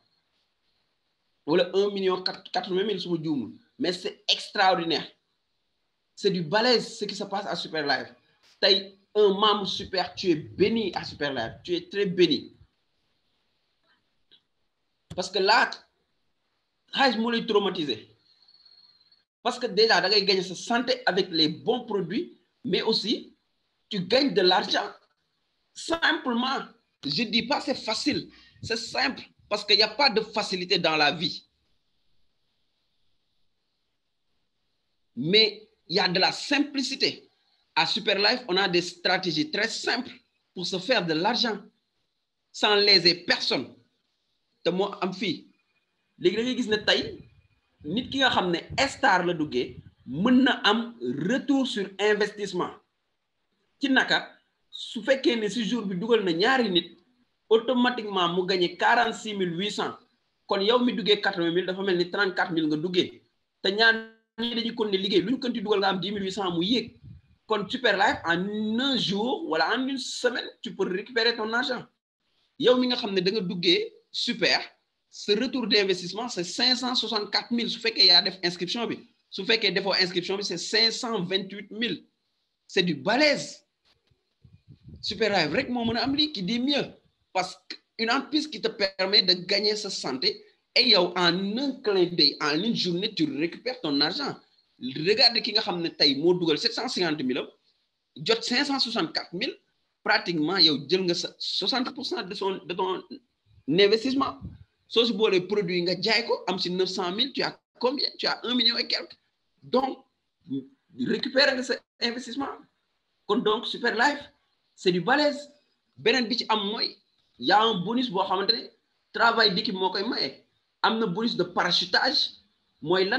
[SPEAKER 1] wala 1 80 000 su ma juumul mais c'est extraordinaire c'est du balèze ce qui se passe à Super Life tey un membre super tu es béni à Super Life tu es très béni parce que là xaalis moo lay traumatiser parce que déjà da ngay gagner sa santé avec les bons produits mais aussi tu gagnes de l'argent simplement je dis pas c'est facile c'est simple parce qu'il n'y a pas de facilité dans la vie mais il y a de la simplicité à Super Life on a des stratégies très simples pour se faire de l'argent sans léser personne te moo am fii léegi da ngay gis ne tey nit ki nga xam ne star la duggee mën na am retour sur investissement ci naka su fekkee ne si jour bi dugal na ñaari nit automatiquement mu gagné 46 800 kon yow mi duggee 80 000 dafa mel ni 34 000 nga duggee te ñaar ñi dañuy continuer liggéey lu ñu continuer dugal nga am 10 800 mu yéeg kon Super Life en un jour wala en une semaine tu peux récupérer ton argent yow mi nga xam ne da nga duggee super ce retour d'investissement c'est 564 000 su fekkee yaa def inscription bi su fekkee defoo inscription bi c'est 528 000 c'est du balèze Super Life rek moo mën a am lii qui dit mieux parce qu'une entreprise qui te permet de gagner sa santé et yow en un clin d'œil en une journée tu récupères ton argent regarde ki nga xam ne tey moo dugal 750 000 jot 564 000 pratiquement yow jël nga sa 60% de ton investissement soo si boolee produit nga jaay ko am si 900 000 tu as combien? Tu as 1 million et quelques. Donc, récupérer cet investissement. Donc, Super Life, c'est du balèze. Benen bi ci am moy y a un bonus bo xamantene travail d'équipe mo koy maye amna bonus de parachutage moy lan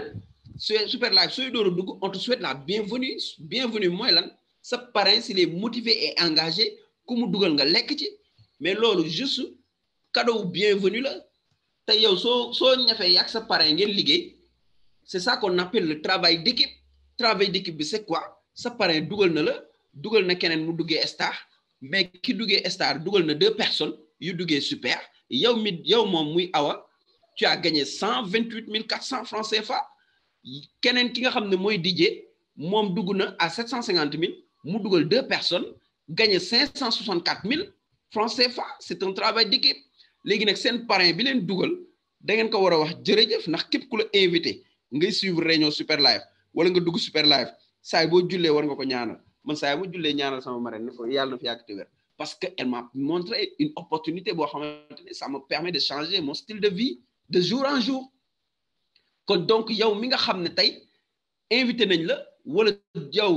[SPEAKER 1] Super Life soy dooro dugg on te souhaite la bienvenue moy lan sa parrain s'il est motivé et engagé ku mu dugal nga lek ci mais lolu juste cadeau bienvenue la tay yow so ñafé yak sa parrain ngeen liggéey c'est ça qu'on appelle le travail d'équipe bi c'est quoi sa parrain dugal na keneen mu duggé star mais qui duggé star dugal na 2 personnes yu duggé super yow mom muy awa tu as gagné 128 400 francs CFA keneen ki nga xamné moy DJ mom duguna à 750 000 mu dugal 2 personnes gagné 564 000 francs CFA c'est un travail d'équipe légui nak sen parrain bi len dugal da ngeen ko wara wax jërëjëf ndax képp ku la invité ngay suivre réunion Super Life wala nga dugg Super Life say bo julé war nga ko ñaanal man say bu julé ñaanal sama marraine ne ko yalla na fi yak téwér parce que elle m'a montré une opportunité bo xamanteni ça me permet de changer mon style de vie de jour en jour kon donc yow mi nga xamné tay invité nañ la wala yow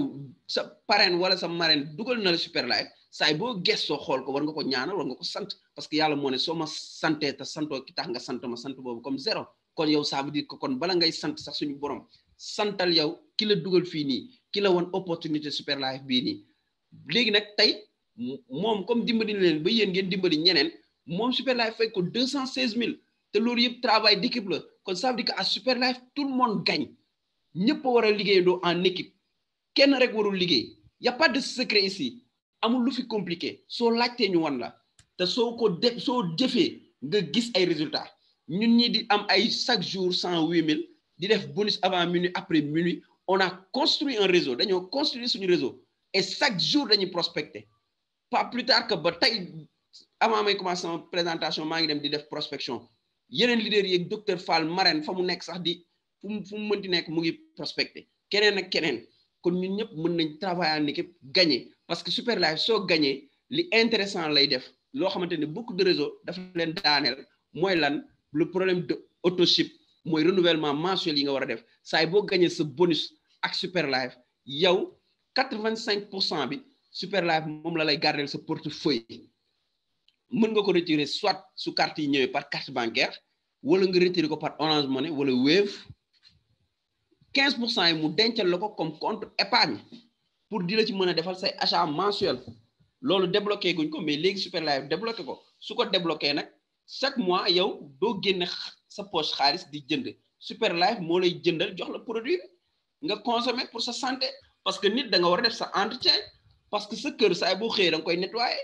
[SPEAKER 1] sa parrain wala sa marraine dugal na la Super Life say bo gesso xol ko war nga ko ñaanal war nga ko sant parce que yalla mo né soma santé ta santo ki tax nga sant ma sant bobu comme zéro kon yow ça veut dire que kon bala ngay sant sax suñu borom santal yow ki la dugal fi ni ki la won opportunité Super Life bi ni légui nak tay mom comme dimbali len ba yeen ngeen dimbali ñeneen mom Super Life fay ko 216 000 te lolu yeb travail d'équipe la kon ça veut dire que à Super Life tout le monde gagne ñepp wara liggéeyando en équipe kenn rek warul liggéey y a pas de secret ici amul lu fi compliqué so laajté ñu won la te so jëfé nga gis ay résultats ñun ñi di am ay chaque jour 108 000 di def bonus avant minuit après minuit on a construit un réseau dañoo construire suñu réseau et chaque jour dañuy prospecter pas plus tard que ba tay avant may commencer sama présentation ma ngi dem di def prospection yeneen leader yi ak docteur Fall Marène fa mu nekk sax di fu mu mënti nekk mu ngi prospecter keneen ak keneen kon ñun ñëpp mën nañ travailler en équipe gagner parce que Super Life soo gagner li intéressant lay def loo xamante ne beaucoup de réseaux dafa leen daaneel mooy lan le problème de autoship mooy renouvellement mensuel yi nga war a def saay boo gagner sa bonus ak Super Life yow 85% bi Super Life moom la lay garder sa portefeuille mën nga ko retirer soit su carte yi ñëwee par carte bancaire wala nga retirer ko par Orange Money wala Wave 15% yi mu dencal la ko comme compte épargne pour di la ci mën a defal say achat mensuel loolu débloqué guñ ko mais léegi Super Life débloqué ko su ko débloqué nag chaque mois yow doo génne sa poche xaalis di jënd Super Life moo lay jëndal jox la produit nga consommer pour sa santé parce que nit da nga war a def sa entretien parce que sa kër saay boo xëyee da nga koy nettoyer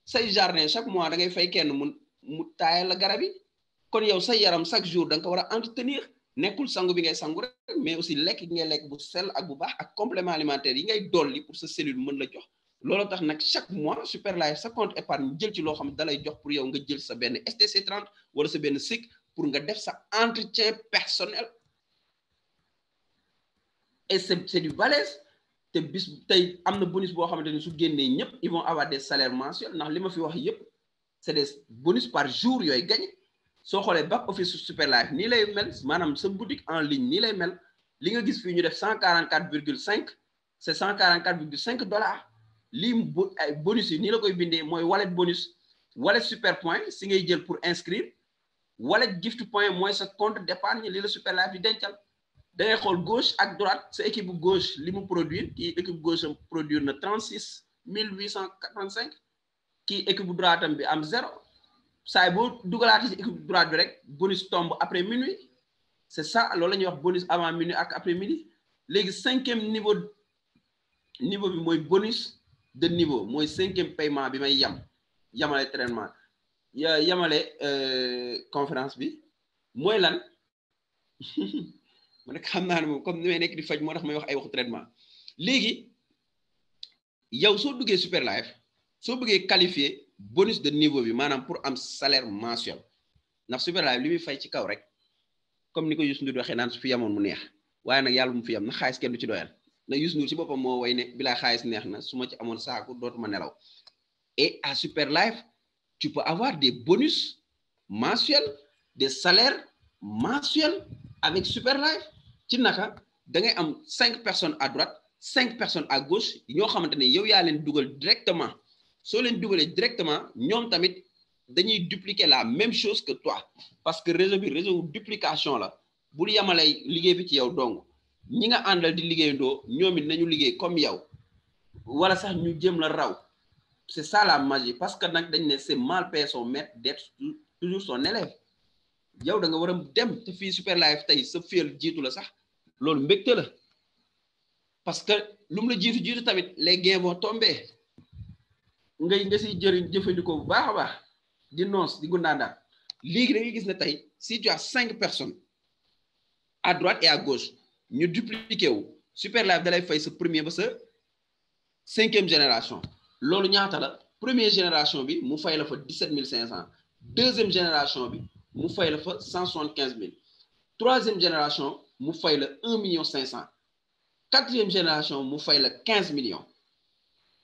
[SPEAKER 1] say jardin chaque mois da ngay fay kenn mu taayal la garab yi kon yow sa yaram chaque jour da nga ko war a entretenir nekkul sangu bi ngay sangu rek mais aussi lekk gi ngay lekk bu sell ak bu baax ak complément alimentaire yi ngay dolli pour sa cellule mën la jox loolu tax nag chaque mois Super Life sa compte épargne jël ci loo xam ne da lay jox pour yow nga jël sa benn STC 30 wala sa benn SIC pour nga def sa entretien personnel et c'est du balèze te bis tey am na bonus boo xamante ni su génnee ñëpp ils vont avoir des salaires mensuels ndax li ma fi wax yëpp c'est des bonus par jour yooyu gagné soo xoolee back office Super Life nii lay mel maanaam sa boutique en ligne nii lay mel li nga gis fii ñu def 144,5 c'est 144,5 $. lii ay bonus yi nii la koy bindee mooy wallet bonus wallet super point si ngay jël pour inscrire wallet gift point mooy sa compte d'épargne li la Super Life yi dencal da ngay xool gauche ak droite sa équipe gauche li mu produire kii équipe gauche am produire na 36 885 kii équipe droite am bi am 0 saay boo dugalaate ci équipe droite bi rek bonus tombe après minuit c'est ça loolu la ñuy wax bonus avant minuit ak après midi léegi 5e niveau bi mooy bonus de niveau mooy 5e paiement bi may yamale traitement yamale conférence bi mooy lan man nag xam naa ne moom comme ni may nekk di faj moo tax may wax ay waxu traitement léegi yow soo duggee Super Life soo bëggee qualifier bonus de niveau bi maanaam pour am salaire mensuel ndax Super Life li muy fay ci kaw rek comme ni ko Youssou Ndour waxee naan su fi yamoon mu neex waaye nag yàlla mu fi yam na xaalis kenn du ci doyal na Youssou Ndour ci boppam moo way ne bilaa xaalis neex na su ma ci amoon saaku dootuma nelaw et à Super Life tu peux avoir des bonus mensuels des salaires mensuels avec Super Life ci naka da ngay am 5 personnes à droite 5 personnes à gauche ñoo xamante ne yow yaa leen dugal directement soo leen dugalee directement ñoom tamit dañuy dupliquer la même chose que toi parce que réseau bi réseau duplication la bul yamalay liggéey bi ci yow dong ñi nga àndal di liggéeyandoo ñoom it nañu liggéey comme yow wala sax ñu jëm la raw c'est ça la magie parce que nag dañ ne c'est mal payer son maître d'être toujours son élève yow da nga war a dem te fii Super Life tey sa fiel jiitu la sax loolu mbégte la parce que lu mu la jiitu tamit les gains vont tomber nga siy jëfandikoo bu baax a baax di noos di gundaandaat léegi da ngay gis ne tey si tu as 5 personnes à droite et à gauche ñu dupliqué wu Super Life da lay fay sa premier ba sa 5e génération loolu ñaata la première génération bi mu fay la fa 17 500 deuxième génération bi mu fay la fa 175 000 troisième génération mu fay la 1 500 000 quatrième génération mu fay la 15 millions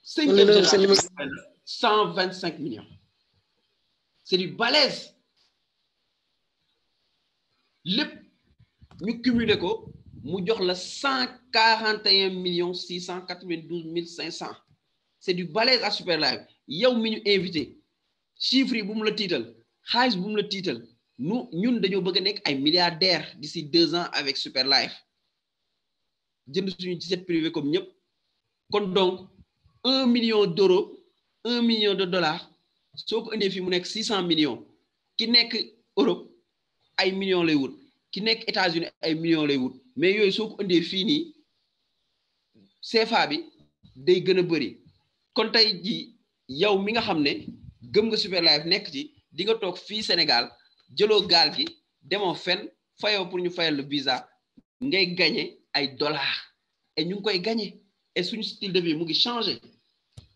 [SPEAKER 1] cinquième génération mu fay la 125 millions c'est du balèze lépp ñu cumulé ko mu jox la 141 692 500 c'est du balèze à Super Life yow mi ñu invité chiffre yi bu mu la tiital xaalis bu mu la tiital ñun dañoo bëgg a nekk ay milliardaires d'ici 2 ans avec Super Life jënd suñu jet privé comme ñëpp kon donc 1 million d'euros 1 million de dollars soo ko indee fii mu nekk 600 millions ki nekk Europe ay millions lay wut ki nekk États-Unis ay millions lay wut mais yooyu soo ko indee fii nii CFA bi day gën a bëri kon tey ji yow mi nga xam ne gëm nga Super Life nekk ci di nga toog fii Sénégal jëloo gaal gi demoo fenn fayoo pour ñu fayal le visa ngay gagner ay dollars et ñu ngi koy gagner et suñu style de vie mu ngi changer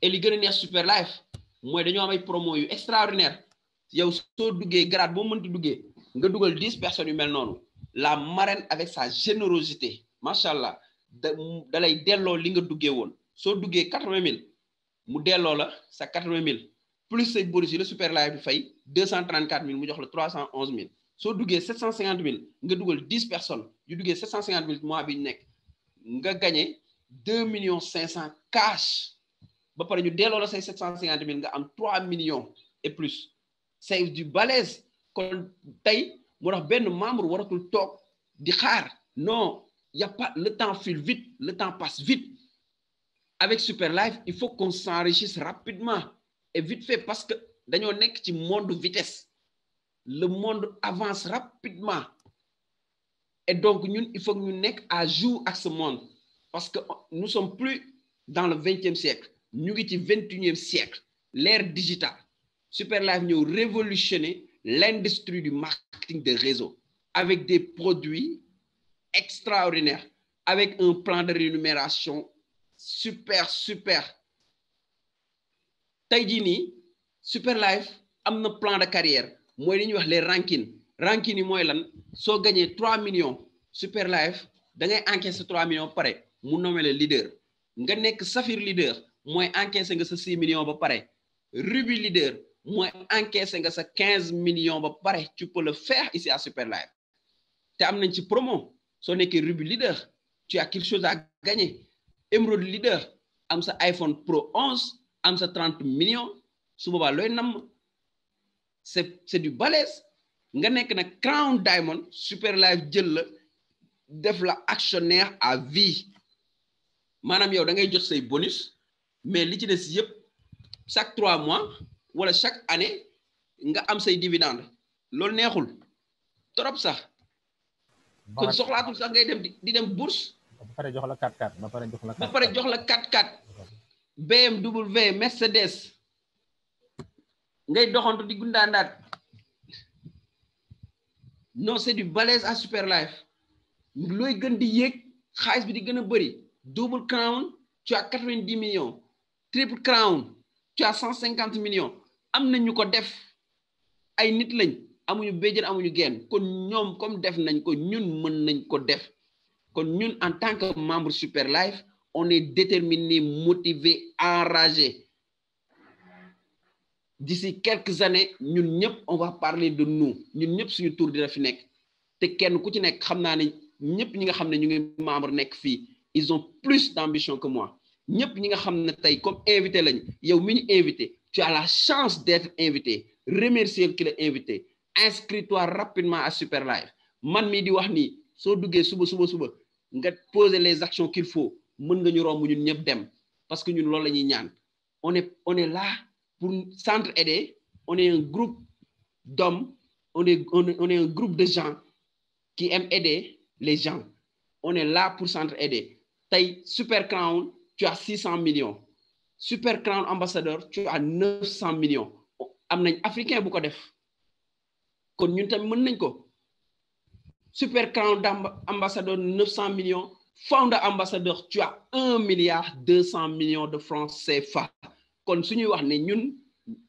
[SPEAKER 1] et li gën a neex Super Life mooy dañoo am ay promo yu extraordinaire yow soo duggee grade boo mënti duggee nga dugal 10 personnes yu mel noonu la marraine avec sa générosité macha allah da lay delloo li nga duggee woon soo duggee 80 000 mu delloo la sa 80 000 plus say bonus yi la Super Life bi fay 234 000 mu jox la 311 000 soo duggee 750 000 nga dugal 10 personnes yu duggee 750 000 mois bi nekk nga gagné 2 500 000 cash ba pare ñu delloo la say 750 000 nga am 3 millions et plus c'est du balèze kon tey moo tax benn membre waratul toog di xaar non y a pas le temps file vite le temps passe vite avec Super Life il faut qu'on s'enrichisse rapidement et vite fait parce que dañoo nekk ci monde vitesse le monde avance rapidement et donc ñun il faut que ñu nekk à jour ak ce monde parce que nous sommes plus dans le 20e siècle ñu ngi ci 21e siècle l'ère digitale Super Life ñëw révolutionner l'industrie du marketing de réseau avec des produits extraordinaires avec un plan de rémunération super tey jii nii Super Life am na plan de carrière mooy li ñuy wax les rankings yi mooy lan soo gañee 3 millions Super Life da ngay encaisser 3 millions ba pare mu nommé le leader nga nekk Saphir leader mooy encaisser nga sa 6 millions ba pare Ruby leader mooy encaisser nga sa 15 millions ba pare tu peux le faire ici à Super Life te am nañ ci promo soo nekkee Ruby leader tu as quelque chose à gagner Emerald leader am sa iPhone Pro 11 am sa 30 millions su boobaa looy nam c'est du balèze nga nekk nag Crown Diamond Super Life jël la def la actionnaire à vie maanaam yow da ngay jot say bonus mais li ci des yëpp chaque 3 mois wala chaque année nga am say dividende loolu neexul trop sax kon soxlaatul sax ngay dem di dem bourse
[SPEAKER 2] ba pare jox la 4x4
[SPEAKER 1] ba pare jox la 4x4 BMW Mercedes ngay doxantu di gundaandaat non c'est du balèze à Super Life looy gën di yéeg xaalis bi di gën a bëri double crown tu as 90 millions triple crown tu as 150 millions am na ñu ko def ay nit lañ amuñu béjjën amuñu genn kon ñoom comme def nañ ko ñun mën nañ ko def kon ñun en tant que membre Super Life on est déterminé motivé enragé d'ici quelques années ñun ñëpp on va parler de nous ñun ñëpp suñu tour dina fi nekk te kenn ku ci nekk xam naa ne ñëpp ñi nga xam ne ñu ngi membre nekk fii ils ont plus d'ambition que moi ñëpp ñi nga xam ne tey comme invité lañ yow mi ñu invité tu as la chance d'être invité remercier ki la invité inscris-toi rapidement à Super Live man mii di wax nii soo duggee suba nga poser les actions qu'il faut mën nga ñu romb ñun ñëpp dem parce que ñun loolu la ñuy ñaan on est là pour s'entraider. On est un groupe d'hommes, on est un groupe de gens qui aiment aider les gens. On est là pour s'entraider. Tay Super Crown, tu as 600 millions. Super Crown ambassadeur, tu as 900 millions. Am nañ africain bu ko def. Kon ñun tam mën nañ ko. Super Crown ambassadeur 900 millions. Founder ambassadeur, tu as 1,2 milliard de francs CFA. Kon suñuy wax ne ñun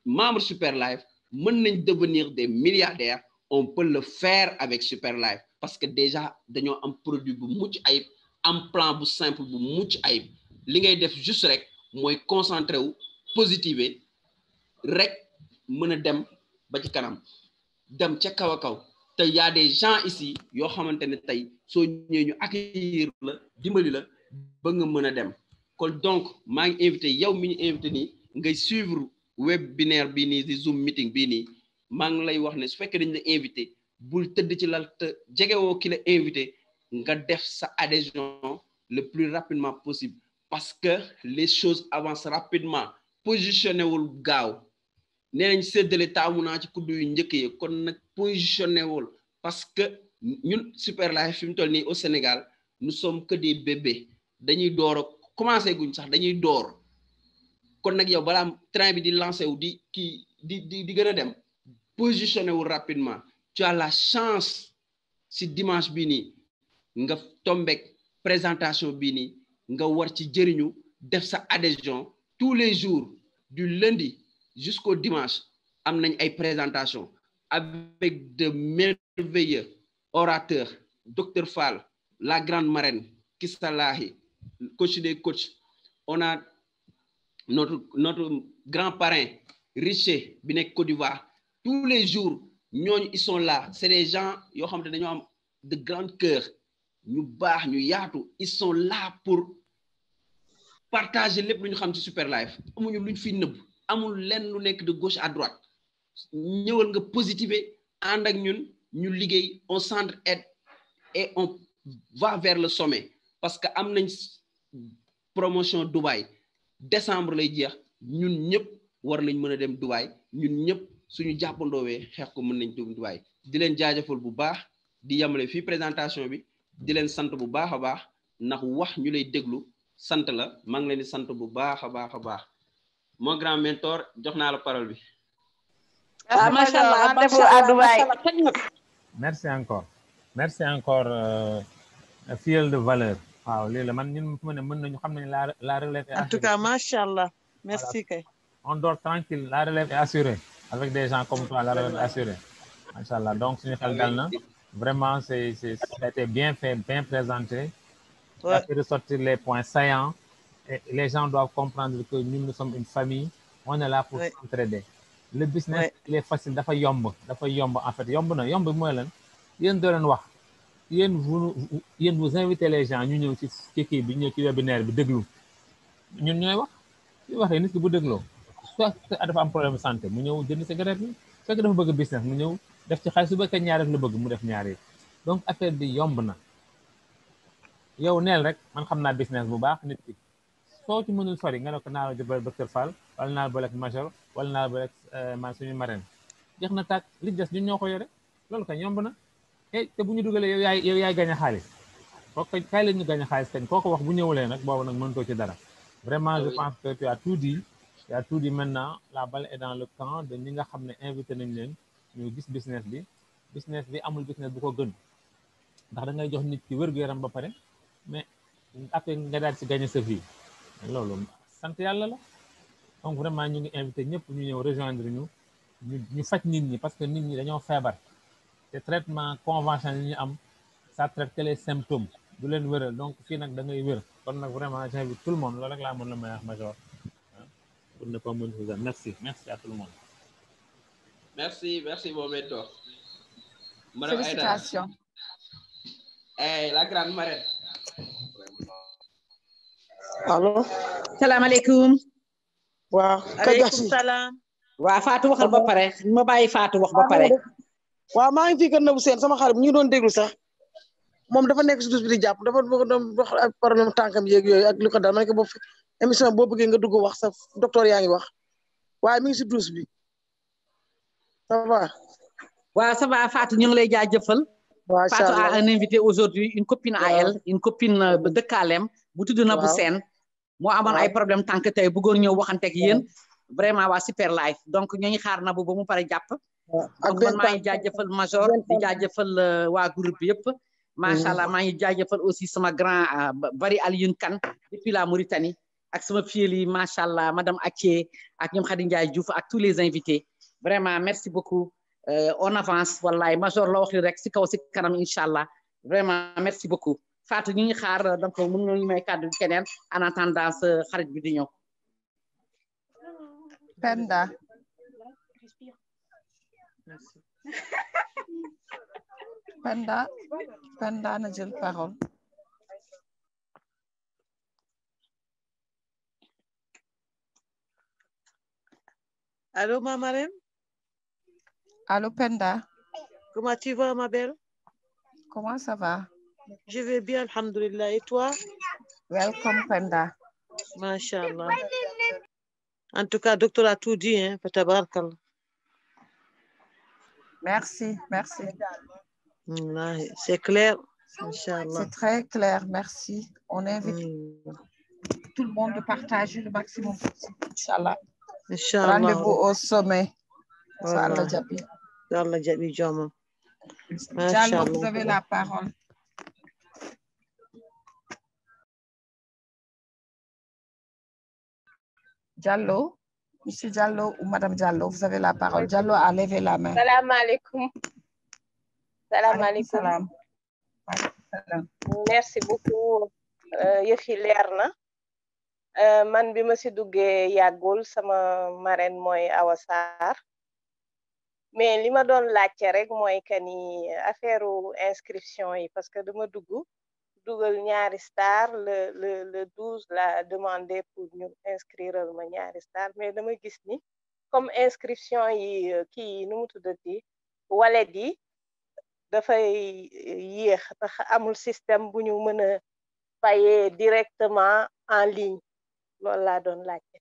[SPEAKER 1] membre Super Live mën nañ devenir des milliardaires, on peut le faire avec Super Live parce que déjà dañoo am produit bu mucc ayib am plan bu simple bu mucc ayib li ngay def juste rek mooy concentré wu positiver rek mën a dem ba ci kanam dem ca kaw a kaw te y a des gens ici yoo xamante ne tey soo ñëwee ñu accueillir la dimbali la ba nga mën a dem kon donc maa ngi invité yow mi ñu invité nii ngay suivre webinaire bii nii di Zoom meeting bii nii maa ngi lay wax ne su fekkee dañ la invité bul tëdd ci lal te jegewoo ki la invité nga def sa adhésion le plus rapidement possible parce que les choses avancent rapidement positionné wul gaaw nee nañ séddale taamu naa ci kuddu yu njëkk yi kon nag positionné wul parce que ñun Super Live fi mu toll nii au Sénégal nous sommes que des bébés dañuy door a commencé guñ sax dañuy door kon nag yow balaa train bi di lancé wu di kii di gën a dem positionné wu rapidement tu as la chance si dimanche bii nii nga tombek présentation bii nii nga war ci jëriñu def sa adhésion tous les jours du lundi jusqu'au dimanche am nañ ay présentation avec de merveilleux orateurs docteur Fall la grande marraine Kissalahi coach des coachs on a notre grand parrain Richer bi nekk Côte d'Ivoire tous les jours ñooñu ils sont là c'est des gens yoo xam ne dañoo am de grand cœur ñu baax ñu yaatu ils sont là pour partager lépp lu ñu xam ci Super Live amuñu luñ fi nëbb amul lenn lu nekk de gauche à droite ñëwal nga positiver ànd ak ñun ñu liggéey on s'entraide et on va vers le sommet parce que am nañ promotion Dubaï décembre lay jeex ñun ñëpp war nañ mën a dem Dubaï ñun ñëpp suñu jàppandoowee xeex ko mën nañ dem Dubaï di leen jaajëfal bu baax di yamale fii présentation bi di leen sant bu baax a baax ndax wax ñu lay déglu sant la maa ngi leen di sant bu baax a baax a baax mon grand mentor jox naa la parole bi.
[SPEAKER 2] macha allah rendez-vous à Dubaï.
[SPEAKER 3] merci encore filleul de valeur. waaw léegi la man ñun fu mu ne mën nañu xam nañu la relève est assurée.
[SPEAKER 2] En tout cas macha allah merci kay.
[SPEAKER 3] On dort tranquille, la relève est assurée avec des gens comme toi, la relève est assurée. Macha allah donc suñu xel dal na vraiment ça a été bien fait, bien présenté. Ça a fait ressortir les points saillants et les gens doivent comprendre que nous sommes une famille, on est là pour s'entraider. Le business il est facile dafa yomb en fait yomb na yomb mooy lan yéen doo leen wax yéen vous invitez les gens ñu ñëw ci kii bi ñëw ci webinaire bi déglu ñun ñooy wax su waxee nit ki bu dégloo soit dafa am problème santé mu ñëw jënd cigarette bi fekk dafa bëgg business mu ñëw def ci xaalis su bëgg ñaar rek la bëgg mu def ñaar yi donc affaire bi yomb na yow neel rek man xam naa business bu baax nit ki soo ci mënul sori nga ne ko naa la jëbal docteur Fall wala naa la bolek major wala naa la bolek man suñu marraine jeex na tàkk li des ñun ñoo ko yore loolu kañ yomb na te bu ñu dugalee yow yaay gañ a xaalis kooku kaay la ñu gañ a xaalis kañ koo ko wax bu ñëwulee nag boobu nag mënutoo ci dara vraiment je pense que tu as tout dit maintenant la balle est dans le camp de ñi nga xam ne invité nañ leen ñu gis business bi amul business bu ko gën ndax da ngay jox nit ki wér-gu-yaram ba pare mais après nga daal ci gagner sa vie loolu sant yàlla la donc vraiment ñu ngi invité ñëpp ñu ñëw rejoindre ñu faj nit ñi parce que nit ñi dañoo feebar te traitement convention yi ñu am ça traite que les symptômes du leen wéral donc fii nag da ngay wér kon nag vraiment j'invite tout le monde loolu rek laa mën la may wax major pour ne pas mën vous merci à tout le monde
[SPEAKER 1] merci mon mentor.
[SPEAKER 4] Félicitations.
[SPEAKER 1] la grande marraine.
[SPEAKER 4] allo.
[SPEAKER 2] salaamaaleykum.
[SPEAKER 4] waaw.
[SPEAKER 2] aleykum salaam. waaw Fatou waxal ba pare ma bàyyi Fatou wax ba pare.
[SPEAKER 4] waaw maa ngi fii kër Nabou Sène sama xarit ñu ngi doon déglu sax moom dafa nekk si dus bi di jàpp dafa doon wax ak problème tànkam yeeg yooyu ak li ko dal ma ne ko boobu émission boo bëggee nga dugg wax sa docteur yaa ngi wax waaye mi ngi si dus bi ça va.
[SPEAKER 2] waaw ça va Fatou ñu ngi lay jaajëfal. Fatou a un invité aujourd'hui une copine à elle une copine de Kalem bu tudd Nabou Sène moo amoon ay problème tànk tey bëggoon ñëw waxante ak yéen vraiment waa Super Life donc ñoo ngi xaar Nabou ba mu pare jàpp donc man maa ngi jaajëfal major di jaajëfal waa groupe bi yëpp macha allah maa ngi jaajëfal aussi sama grand Bari Alioune Kane depuis la Mauritanie ak sama fille yi macha allah madame Athie ak ñoom Khady Ndiaye Diouf ak tous les invités vraiment merci beaucoup on avance wallahi major la wax li rek si kaw si kanam incha allah vraiment merci beaucoup Fatou ñu ngi xaar donc mën nga ñu may kàddu keneen en attendant sa xarit bi di ñëw.
[SPEAKER 5] Penda. Penda na jël parole.
[SPEAKER 6] Allô, ma marraine?
[SPEAKER 5] Allô, Penda.
[SPEAKER 6] Comment tu vas, ma belle?
[SPEAKER 5] Comment ça va?
[SPEAKER 6] Je vais bien, alhamdoulilah. Et toi?
[SPEAKER 5] Welcome, Penda.
[SPEAKER 6] Masha'Allah. En tout cas, docteur a tout dit, hein, tabarakallah.
[SPEAKER 5] Merci, merci.
[SPEAKER 6] C'est clair, Inch'Allah.
[SPEAKER 5] C'est très clair, merci. On invite tout le monde de partager le maximum possible, Inch'Allah.
[SPEAKER 6] Inch'Allah.
[SPEAKER 5] Rendez-vous au sommet.
[SPEAKER 6] Voilà.
[SPEAKER 5] Diallo, vous avez la parole. Diallo, Monsieur Diallo ou Madame Diallo, vous avez la parole. Diallo a levé la main.
[SPEAKER 7] Salam alaikum. Salam alaikum.
[SPEAKER 5] Salam.
[SPEAKER 7] Merci beaucoup. Yëf yi leer na. Man bi ma si duggee yàggul sama marraine mooy Awa Sarr. Mais li ma doon laajte rek mooy que ni affaire inscription yi parce que dama dugal ñaari star le 12 la demandé pour ñu inscrire ma ñaari star mais dama gis ni comme inscription yi kii nu mu tuddati wallet yi dafay yéex tax amul système bu ñu mën a payer directement en ligne loolu laa doon laajte.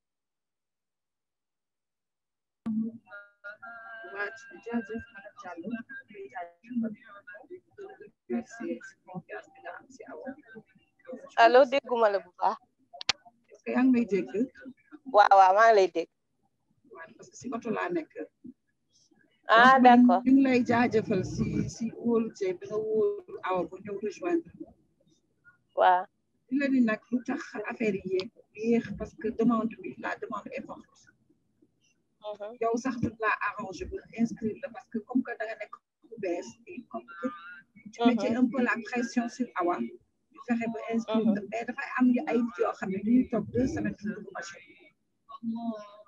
[SPEAKER 7] allo dégguma la bu baax.
[SPEAKER 5] est-ce que yaa ngi may dégg.
[SPEAKER 7] waaw waaw maa ngi lay dégg.
[SPEAKER 5] parce que si oto laa nekk.
[SPEAKER 7] ah d'accord
[SPEAKER 5] ñu ngi lay jaajëfal si wóolute bi nga wóolu Awa bu ñëw rejoindre.
[SPEAKER 7] waaw.
[SPEAKER 5] di la ni nag lu tax affaire yi yéex parce que demande la demande est forte. yow sax du la arrangé pour inscrire la parce que comme que da nga nekk bu bees et comme que tu mettais un peu la pression sur Awa ñu fexe ba inscrire la mais dafay am ay nit yoo xam ne ñuy toog 2 semaines pour dugg machine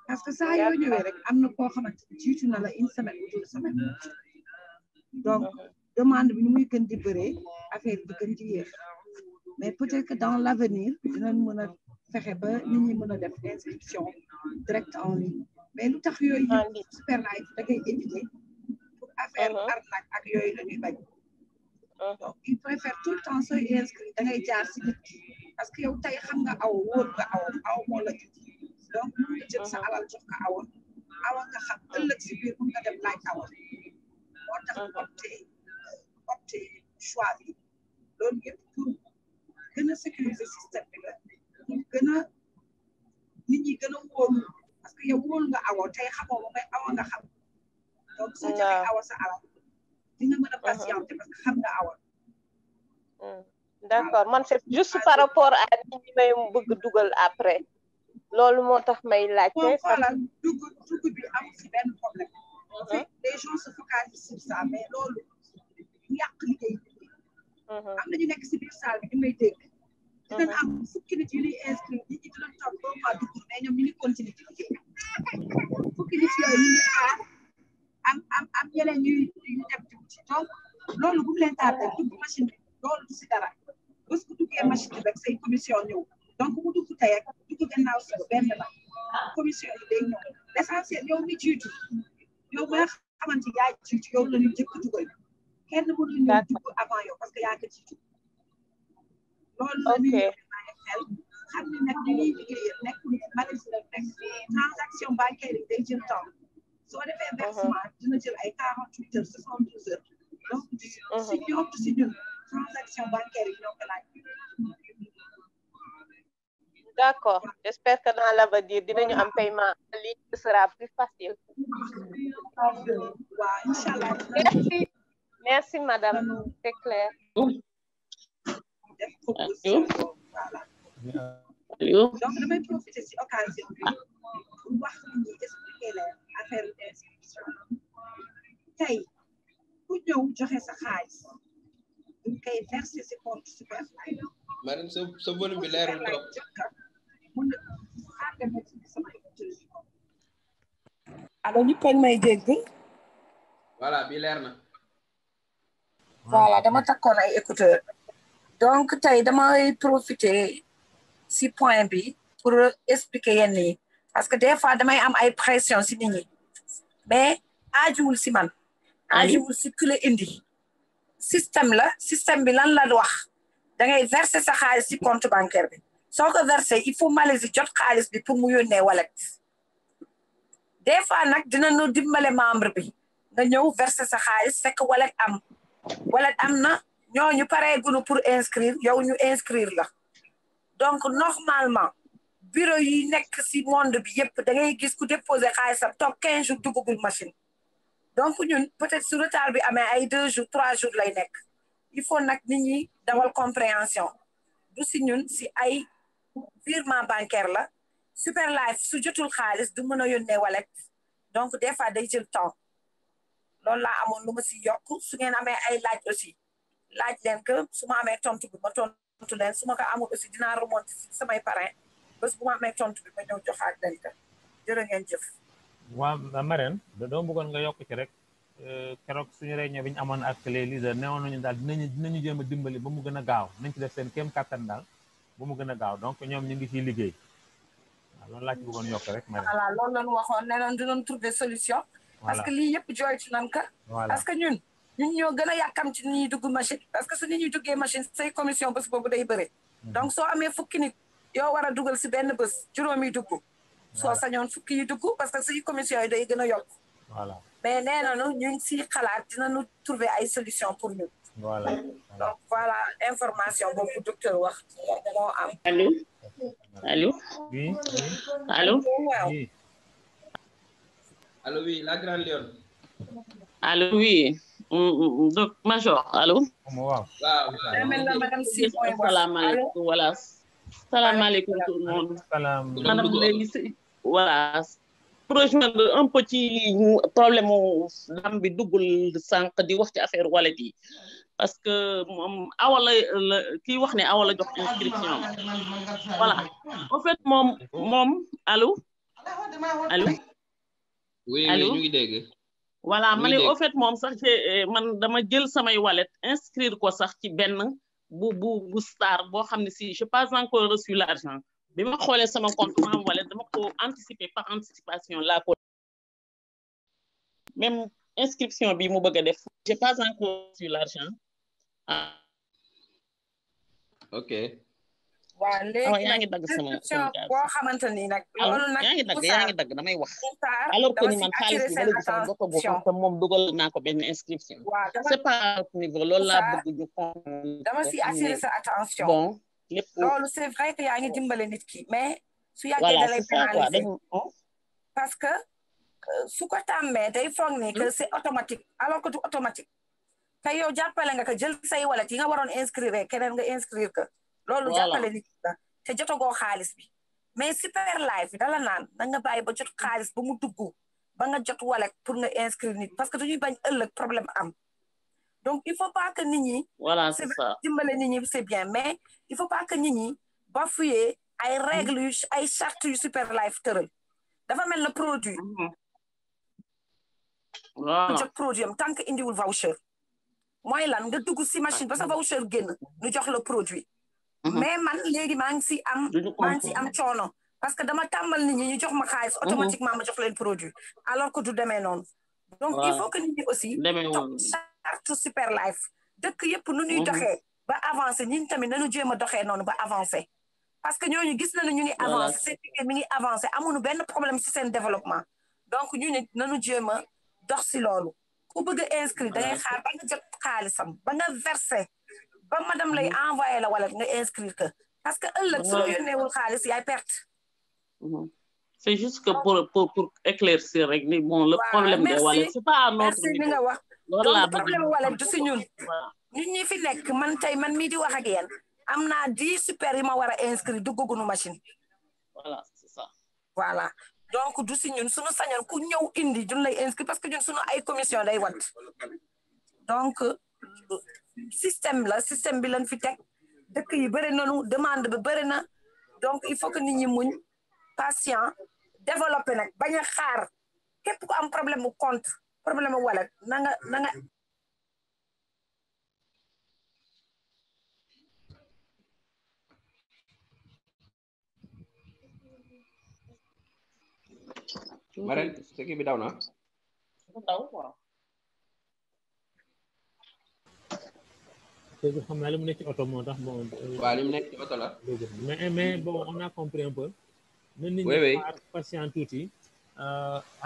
[SPEAKER 5] parce que saa yoo ñëwee rek am na koo xamante ni jiitu na la 1 semaine ou 2 semaines donc demande bi ni muy gën di bëree affaire bi gën di yéex mais peut-être que dans l'avenir dinañ mën a fexe ba nit ñi mën a def inscription direct en ligne mais lu tax yooyu yëpp Super Life da ngay éviter pour affaire arnaque ak yooyu la ñuy bañ donc il préfère tout le temps sooy inscrit da ngay jaar si nit ki parce que yow tey xam nga Awa wóor nga Awa moo la indi donc mën nga jël sa alal jox ko Awa nga xam ëllëg si biir mën nga dem laaj Awa moo tax opté choix bi loolu yëpp pour gën a sécuriser système bi la pour gën a nit ñi gën a wóolu parce que yow wóolu nga Awa tey xamoo ma mais Awa nga xam donc soo joxee Awa sa alal di nga mën a patienter parce que xam nga Awa.
[SPEAKER 7] d'accord man c'est juste par rapport à nit ñi may bëgg dugal après loolu moo tax may laajte.
[SPEAKER 5] voilà dugg bi am ci benn problème. les gens se focalisent sur ça mais loolu yàq liggéey bi. am na ñu nekk ci biir salle bi ñu may dégg. dinañ am fukki nit yu ñuy inscrire nit ñi dinañ toog ba mois dugg mais ñoom ñu ngi continuer ci liggéey fukki nit yooyu ñu ngi xaar am yeneen ñuy dem ci donc loolu bu mu leen tardé dugg machine bi loolu du si dara parce que duggee machine rek say commission ñëw donc mu dugg tey ak dugg gannaaw suba benn la commission yi day ñëw l'essentiel yow mi jiitu yow nga xamante yaa jiitu yow la ñu jëkk dugal kenn mënul ñëw dugg avant yow parce que yaa ko jiitu loolu la ñuy bàyyi xel xam ne nag li ñuy liggéeyal nekkul management nekk transaction bancaire yi day jël temps soo defee versement dina jël ay 48 heures 72 heures donc si ñoom si ñun transaction bancaire yi ñoo ko laaj.
[SPEAKER 7] D'accord, j'espère que dans l'avenir dinañu am paiement en ligne ce sera plus facile.
[SPEAKER 5] waaw inchallah.
[SPEAKER 7] Merci madame, c'est clair.
[SPEAKER 8] Allô.
[SPEAKER 5] Donc damay profiter si occasion bi pour wax nit ñi expliquer leen affaire d'inscription tey ku ñëw joxe sa xaalis duñ koy verser si compte Superlife.
[SPEAKER 1] madame sa volume bi leerul trop.
[SPEAKER 5] allo ñu pen may dégg.
[SPEAKER 1] voilà bi leer na.
[SPEAKER 5] voilà dama takkoon ay écouteurs. donc tey damay profiter si point bi pour expliquer yenn yi parce que des fois damay am ay pression si nit ñi mais aajuwul si man. aajuwul si ku la indi. système bi lan la wax da ngay verser sa xaalis si compte bancaire bi soo ko verser il faut Malaisie jot xaalis bi pour mu yónnee wallet des fois nag dinañu dimbale membre bi nga ñëw verser sa xaalis fekk wallet am na ñooñu paree gunu pour inscrire yow ñu inscrire la donc normalement bureau yi nekk si monde bi yëpp da ngay gis ku déposer xaalisam toog 15 jours duggagul machine donc ñun peut-être su retard bi amee ay 2 jours 3 jours lay nekk il faut nag nit ñi dawal compréhension du si ñun si ay virement bancaire la Superlife su jotul xaalis du mën a yónnee wallet donc des fois day jël temps loolu laa amoon lu ma si yokk su ngeen amee ay laaj aussi laaj leen que su ma amee tontu bi ma tontu leen su ma ko amul aussi dinaa remonter si samay parrain bés bu ma amee tontu bi ma ñëw joxaat leen ko jërë ngeen jëf.
[SPEAKER 3] waaw Marème doo bëggoon nga yokk ci rek keroog suñu réunion bi ñu amoon ak les leaders newoon nañu daal dinañu jéem a dimbali ba mu gën a gaaw nañ ci def seen kéem kattan daal ba mu gën a gaaw donc ñoom ñu ngi ciy liggéey waaw loolu laa ci bëggoon yokk rek Marème.
[SPEAKER 5] voilà loolu lañu waxoon ne noon dinañ trouver solution. parce que lii yëpp jooytu nañ ko. parce que ñun ñoo gën a yàkkam ci nit ñuy dugg machine parce que su nit ñuy duggee machine say commission bés boobu day bëre. donc soo amee fukki nit yoo war a dugal si benn bés juróomi dugg. soo sañoon fukki yi dugg parce que suy commission yi day gën a yokk.
[SPEAKER 3] voilà
[SPEAKER 5] mais nee nañu ñu ngi siy xalaat dinañu trouver ay solution pour ñun.
[SPEAKER 3] voilà
[SPEAKER 5] donc voilà information boobu docteur wax moo am.
[SPEAKER 8] allo allo.
[SPEAKER 3] oui
[SPEAKER 8] allo.
[SPEAKER 3] oui.
[SPEAKER 1] allo oui la grande Lyon.
[SPEAKER 8] allo oui. donc major allo.
[SPEAKER 3] waaw.
[SPEAKER 8] salaamaaleykum voilà. salaamaaleykum tout le monde. madame léegi voilà. pour rejoindre un peu ci problème mu dam bi duggul sànq di wax ci affaire wallet yi parce que moom Awa la kii wax ne Awa la jox inscription voilà en fait moom allo allo.
[SPEAKER 1] oui
[SPEAKER 8] allo
[SPEAKER 1] ñu ngi dégg.
[SPEAKER 8] voilà ma ne au fait moom sax man dama jël samay wallet inscrire ko sax ci benn bu star boo xam ne si j'ai pas encore reçu l'argent bi ma xoolee sama compte ma am wallet dama ko anticiper par anticipation laa ko même inscription bi mu bëgg a def j'ai pas encore reçu l'argent.
[SPEAKER 1] ok.
[SPEAKER 5] waaw léegi
[SPEAKER 8] yaa ngi dagg sama
[SPEAKER 5] boo xamante ni nag. loolu nag
[SPEAKER 8] yaa ngi dagg damay wax. alors que ni man xaalis bi ba léegi sama bopp boobu te moom dugal naa ko benn inscription. c'est pas niveau loolu laa bëgg ñu
[SPEAKER 5] dama si attirer sa attention.
[SPEAKER 8] bon lépp
[SPEAKER 5] loolu c'est vrai que yaa ngi dimbale nit ki mais su yàggee da lay pénaliser parce que su ko tàmmee day foog ni que c'est automatique alors que du automatique te yow jàppale nga ko jël say wallet yi nga waroon inscrire keneen nga inscrire que loolu jàppale nit la te jotagoo xaalis bi mais Superlife dala naan da nga bàyyi ba jot xaalis ba mu dugg ba nga jot wallet pour nga inscrire nit parce que duñuy bañ ëllëg problème am donc il faut pas que nit ñi
[SPEAKER 8] voilà c'est ça
[SPEAKER 5] dimbale nit ñi c'est bien mais il faut pas que nit ñi bafouer ay règles yu ay chartes yu Superlife tëral dafa mel na produit
[SPEAKER 8] voilà
[SPEAKER 5] jot produit am tant que indiwul voucher
[SPEAKER 9] mooy lan nga dugg si machine ba sa voucher génn ñu jox le produit mais man léegi maa ngi si am coono parce que dama tàmbal nit ñi ñu jox ma xaalis automatiquement ma jox leen produit alors que du demee noonu donc il faut que nit ñi aussi topp charte Super Life dëkk yëpp nu ñuy doxee ba avancé ñun tamit nañu jéem a doxee noonu ba avancé parce que ñooñu gis nañu ñu ngi avancé seen liggéey mi ngi avancé amuñu benn problème si seen développement donc ñu ne nañu jéem a dox si loolu ku bëgg a inscrit da ngay xaar ba nga jot xaalisam ba nga versé ba madame lay envoyé la wala nga inscrire que parce que ëllëg su la yónneewul xaalis yaay perte.
[SPEAKER 8] C'est juste que pour éclaircir rek ni bon le problème de wallet c'est pas à notre niveau.
[SPEAKER 9] Merci li nga wax donc problème wallet du si ñun ñi fi nekk man tey man mii di wax ak yéen am naa 10 super yi ma war a inscrire duggagunu machine.
[SPEAKER 8] Voilà c'est ça.
[SPEAKER 9] Voilà donc du si ñun suñu sañoon ku ñëw indi duñ lay inscrire parce que ñun suñu ay commission day wat donc système bi lañ fi teg dëkk yi bëri nañu demande bi bëri na donc il faut que nit ñi muñ patient développé nag bañ a xaar képp ku am problème mu compte problème mu wallet na nga
[SPEAKER 1] Marème sa kii bi daw na
[SPEAKER 3] xam naa li mu nekk ci oto moo tax bon.
[SPEAKER 1] waaw li mu nekk ci oto la.
[SPEAKER 3] mais bon on a compris un peu.
[SPEAKER 1] oui oui
[SPEAKER 3] nañ patient tuuti.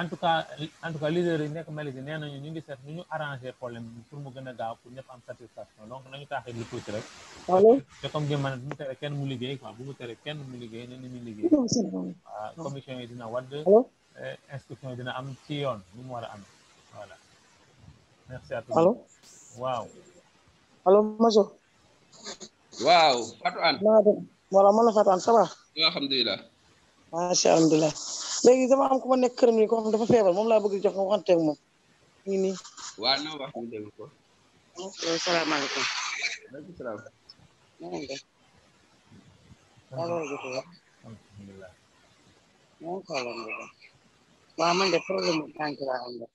[SPEAKER 3] en tout cas leader yi nekk Malaisie nee nañu ñu ngi seet nu ñu arranger problème bi pour mu gën a gaaw pour ñëpp am satisfaction donc nañu taaxee lu tuuti rek.
[SPEAKER 4] allo
[SPEAKER 3] te comme jëm bu mu tere kenn mu liggéey quoi bu mu tere kenn mu liggéey na nit ñi liggéey. waaw commission yi dina wadd. inscription yi dina am ci yoon ni mu war a am voilà. merci à tous.
[SPEAKER 4] allo
[SPEAKER 3] waaw.
[SPEAKER 4] allo Major.
[SPEAKER 1] waaw Fatou Anne.
[SPEAKER 4] voilà man la Fatou Anne ça va.
[SPEAKER 1] alhamdulilah.
[SPEAKER 4] macha allah alhamdulilah léegi dama am ku ma nekk këram nii ko xam dafa feebar moom laa bëgg jox nga waxante ak moom nii nii.
[SPEAKER 1] waaw na wax ñu dégg ko.
[SPEAKER 4] salaamaaleykum.
[SPEAKER 1] maaleykum salaam.
[SPEAKER 3] alhamdulilah.
[SPEAKER 10] waaw man de problème mu tànk laa am rek.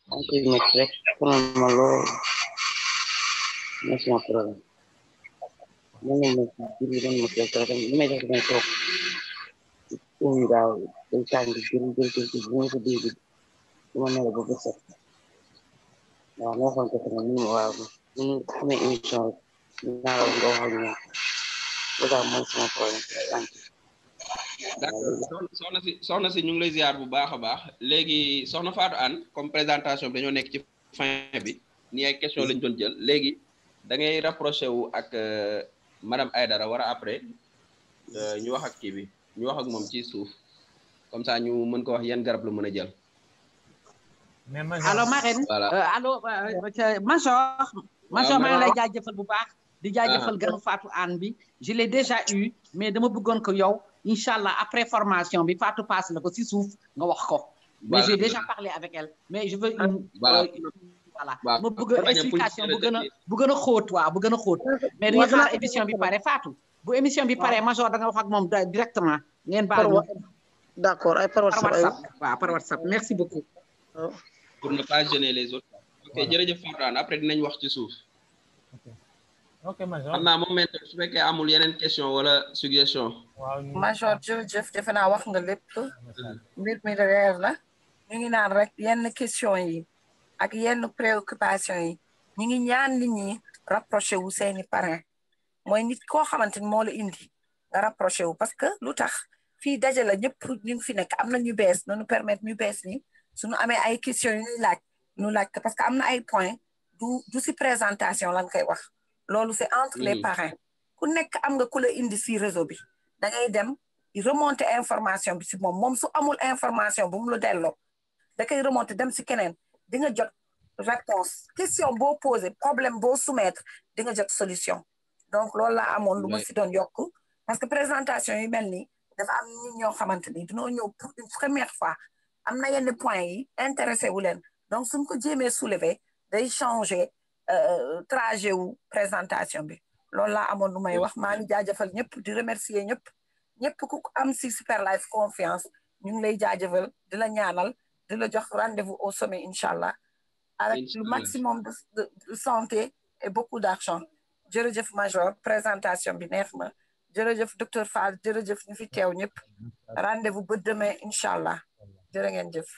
[SPEAKER 10] tànk yi métti rek sonal ma lool sama problème. mu ngi ma jëli doon ma koy toog li may def damay toog suñu daaw day tàng jël bu ma ko dégg du ma nelaw ba bët set waaw moo xam ko tamit ni waaw ñu xamee émission rek dinaa la nga wax ak ñoom loolu daal mooy sama problème tànk.
[SPEAKER 1] d'accord soxna si ñu ngi lay ziar bu baax a baax léegi soxna Fatou Anne comme présentation bi dañoo nekk ci fin bi ni ay question lañ doon jël léegi da ngay rapproché wu ak madame Aïdara war a après ñu wax ak kii bi ñu wax ak moom ci suuf comme ça ñu mën ko wax yan garab la mën a jël.
[SPEAKER 2] allo Marème.
[SPEAKER 1] voilà
[SPEAKER 2] allo Major maa ngi lay jaajëfal bu baax. di jaajëfal ganu Fatou Anne bi je l'ai déjà eu mais dama bëggoon ko yow incha allah après formation bi Fatou passe la ko si suuf nga wax ko. mais j'ai déjà parlé avec elle mais je veux une. voilà ma bëgg explication bu gën a xóot waaw bu gën a xóot mais dañuy xaar émission bi pare Fatou bu émission bi pare Major da nga wax ak moom directement ngeen baal ñu
[SPEAKER 4] d'accord ay par WhatsApp
[SPEAKER 2] waaw par WhatsApp merci beaucoup
[SPEAKER 1] pour ne pas gêner les autres ok jërëjëf Fatou Anne après dinañ wax ci suuf
[SPEAKER 3] ok Major
[SPEAKER 1] xam naa moom maintenant su fekkee amul yeneen question wala suggestion
[SPEAKER 9] Major jërëjëf defe naa wax nga lépp mbir mi leer la ñu ngi naan rek yenn question yi ak yenn préoccupation yi ñi ngi ñaan nit ñi rapproché wu seeni parrain mooy nit koo xamante ni moo la indi nga rapproché wu parce que lu tax fii daje la ñëpp ñu ngi fi nekk am na ñu bees nañu permettre ñu bees ni suñu amee ay questions yu ñuy laaj ñu laaj ko parce que am na ay points du si présentation lan koy wax loolu c'est entre les parrains ku nekk am nga ku la indi si réseau bi da ngay dem remonter information bi si moom su amul information bu mu la delloo da koy remonter dem si keneen di nga jot réponse question boo posé problème boo soumettre di nga jot solution donc loolu laa amoon lu ma si doon yokk parce que présentation yi mel ni dafa am nit ñoo xamante ni dinoo ñëw pour une première fois am na yenn points yi intéressé wu leen donc suñ ko jéemee soulever day changer trajet wu présentation bi loolu laa amoon lu may wax maa ngi jaajëfal ñëpp di remercier ñëpp ku am si Super Life confiance ñu ngi lay jaajëfal di la ñaanal di la jox rendez-vous au sommet incha allah avec le maximum de santé et beaucoup d'argent. Jërëjëf Major présentation bi neex na jërëjëf docteur Fall jërëjëf ñu fi teew ñëpp rendez-vous ba demain incha allah jërë ngeen jëf.